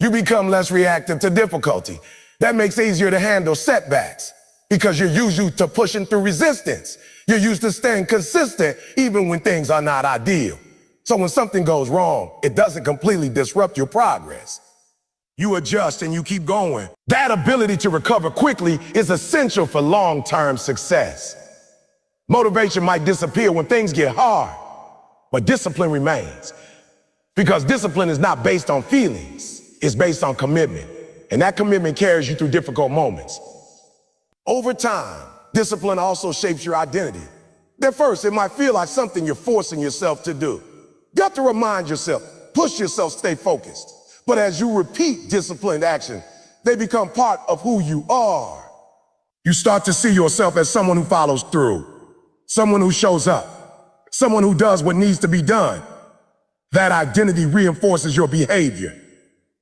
You become less reactive to difficulty. That makes it easier to handle setbacks because you're used to pushing through resistance. You're used to staying consistent even when things are not ideal. So when something goes wrong, it doesn't completely disrupt your progress. You adjust and you keep going. That ability to recover quickly is essential for long-term success. Motivation might disappear when things get hard, but discipline remains. Because discipline is not based on feelings. It's based on commitment, and that commitment carries you through difficult moments. Over time, discipline also shapes your identity. At first, it might feel like something you're forcing yourself to do. You have to remind yourself, push yourself, stay focused. But as you repeat disciplined action, they become part of who you are. You start to see yourself as someone who follows through, someone who shows up, someone who does what needs to be done. That identity reinforces your behavior.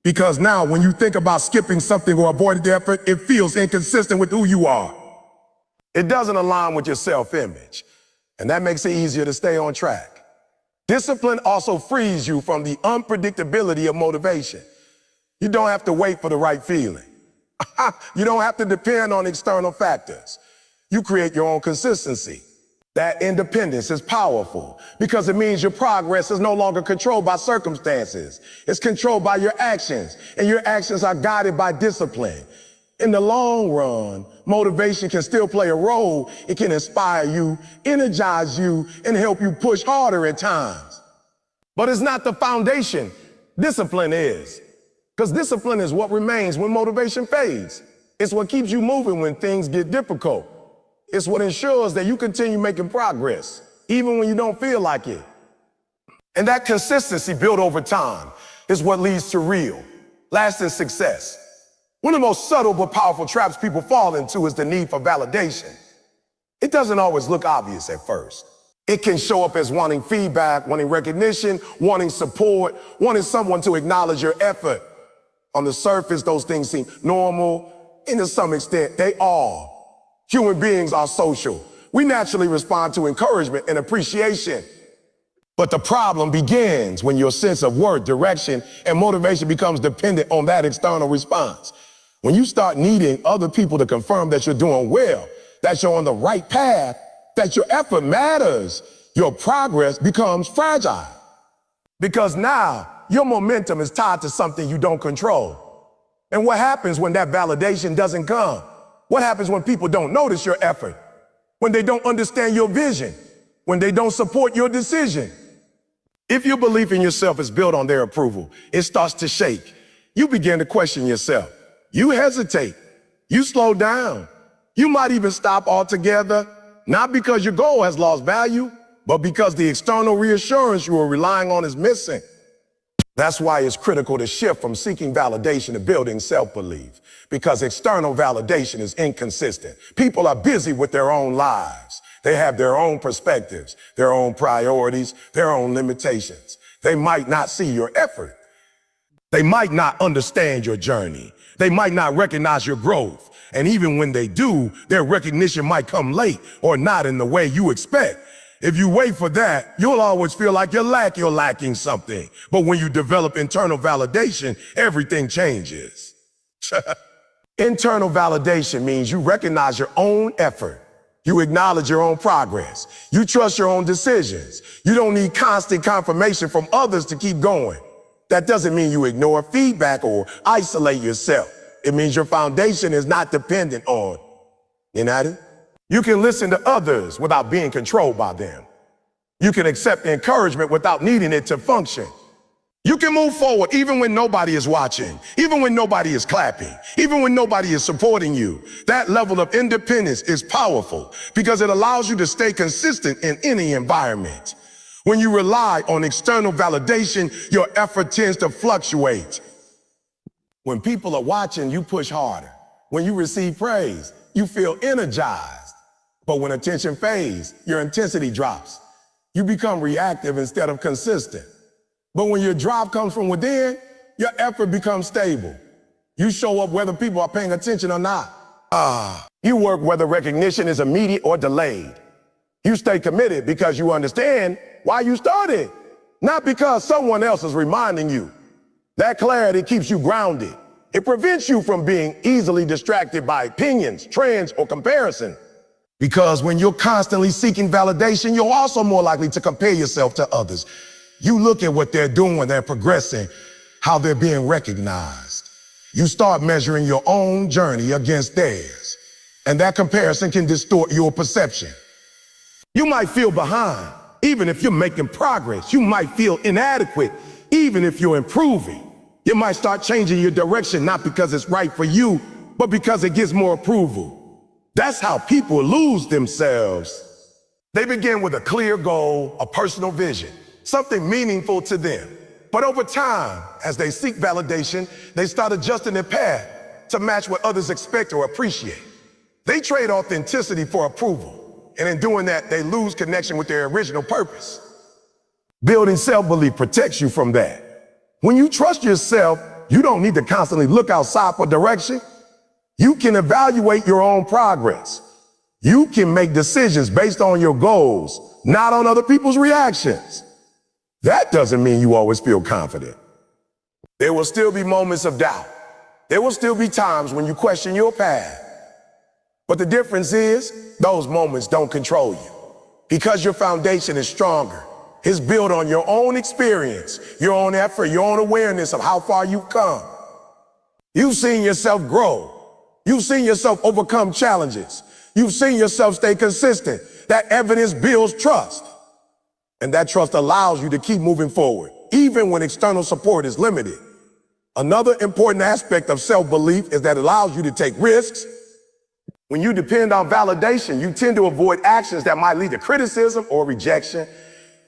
Because now when you think about skipping something or avoiding the effort, it feels inconsistent with who you are. It doesn't align with your self-image, and that makes it easier to stay on track. Discipline also frees you from the unpredictability of motivation. You don't have to wait for the right feeling. You don't have to depend on external factors. You create your own consistency. That independence is powerful because it means your progress is no longer controlled by circumstances. It's controlled by your actions, and your actions are guided by discipline. In the long run, motivation can still play a role. It can inspire you, energize you, and help you push harder at times. But it's not the foundation. Discipline is. Because discipline is what remains when motivation fades. It's what keeps you moving when things get difficult. It's what ensures that you continue making progress, even when you don't feel like it. And that consistency built over time is what leads to real, lasting success. One of the most subtle but powerful traps people fall into is the need for validation. It doesn't always look obvious at first. It can show up as wanting feedback, wanting recognition, wanting support, wanting someone to acknowledge your effort. On the surface, those things seem normal, and to some extent, they are. Human beings are social. We naturally respond to encouragement and appreciation. But the problem begins when your sense of worth, direction, and motivation becomes dependent on that external response. When you start needing other people to confirm that you're doing well, that you're on the right path, that your effort matters, your progress becomes fragile. Because now, your momentum is tied to something you don't control. And what happens when that validation doesn't come? What happens when people don't notice your effort? When they don't understand your vision? When they don't support your decision? If your belief in yourself is built on their approval, it starts to shake. You begin to question yourself. You hesitate. You slow down. You might even stop altogether, not because your goal has lost value, but because the external reassurance you were relying on is missing. That's why it's critical to shift from seeking validation to building self-belief, because external validation is inconsistent. People are busy with their own lives. They have their own perspectives, their own priorities, their own limitations. They might not see your effort. They might not understand your journey. They might not recognize your growth. And even when they do, their recognition might come late or not in the way you expect. If you wait for that, you'll always feel like you're lacking something. But when you develop internal validation, everything changes. Internal validation means you recognize your own effort. You acknowledge your own progress. You trust your own decisions. You don't need constant confirmation from others to keep going. That doesn't mean you ignore feedback or isolate yourself. It means your foundation is not dependent on. You know? You can listen to others without being controlled by them. You can accept encouragement without needing it to function. You can move forward even when nobody is watching, even when nobody is clapping, even when nobody is supporting you. That level of independence is powerful because it allows you to stay consistent in any environment. When you rely on external validation, your effort tends to fluctuate. When people are watching, you push harder. When you receive praise, you feel energized. But when attention fades, your intensity drops. You become reactive instead of consistent. But when your drive comes from within, your effort becomes stable. You show up whether people are paying attention or not. You work whether recognition is immediate or delayed. You stay committed because you understand why you started, not because someone else is reminding you. That clarity keeps you grounded. It prevents you from being easily distracted by opinions, trends, or comparison. Because when you're constantly seeking validation, you're also more likely to compare yourself to others. You look at what they're doing when they're progressing, how they're being recognized. You start measuring your own journey against theirs. And that comparison can distort your perception. You might feel behind, even if you're making progress. You might feel inadequate, even if you're improving. You might start changing your direction, not because it's right for you, but because it gets more approval. That's how people lose themselves. They begin with a clear goal, a personal vision, something meaningful to them. But over time, as they seek validation, they start adjusting their path to match what others expect or appreciate. They trade authenticity for approval, and in doing that, they lose connection with their original purpose. Building self-belief protects you from that. When you trust yourself, you don't need to constantly look outside for direction. You can evaluate your own progress. You can make decisions based on your goals, not on other people's reactions. That doesn't mean you always feel confident. There will still be moments of doubt. There will still be times when you question your path. But the difference is, those moments don't control you. Because your foundation is stronger. It's built on your own experience, your own effort, your own awareness of how far you've come. You've seen yourself grow. You've seen yourself overcome challenges. You've seen yourself stay consistent. That evidence builds trust. And that trust allows you to keep moving forward, even when external support is limited. Another important aspect of self-belief is that it allows you to take risks. When you depend on validation, you tend to avoid actions that might lead to criticism or rejection.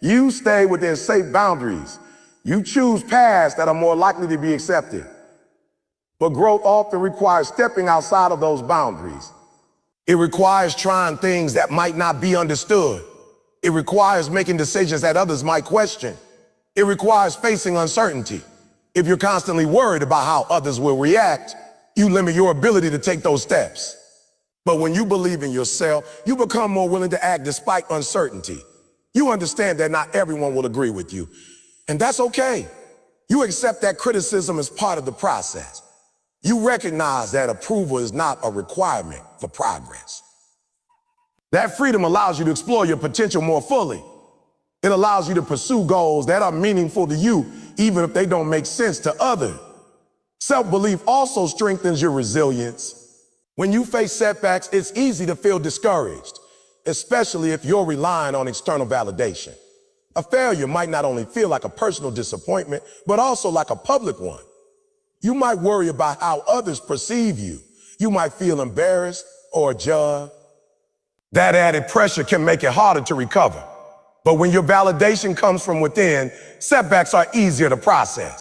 You stay within safe boundaries. You choose paths that are more likely to be accepted. But growth often requires stepping outside of those boundaries. It requires trying things that might not be understood. It requires making decisions that others might question. It requires facing uncertainty. If you're constantly worried about how others will react, you limit your ability to take those steps. But when you believe in yourself, you become more willing to act despite uncertainty. You understand that not everyone will agree with you, and that's okay. You accept that criticism as part of the process. You recognize that approval is not a requirement for progress. That freedom allows you to explore your potential more fully. It allows you to pursue goals that are meaningful to you, even if they don't make sense to others. Self-belief also strengthens your resilience. When you face setbacks, it's easy to feel discouraged, especially if you're relying on external validation. A failure might not only feel like a personal disappointment, but also like a public one. You might worry about how others perceive you. You might feel embarrassed or judged. That added pressure can make it harder to recover. But when your validation comes from within, setbacks are easier to process.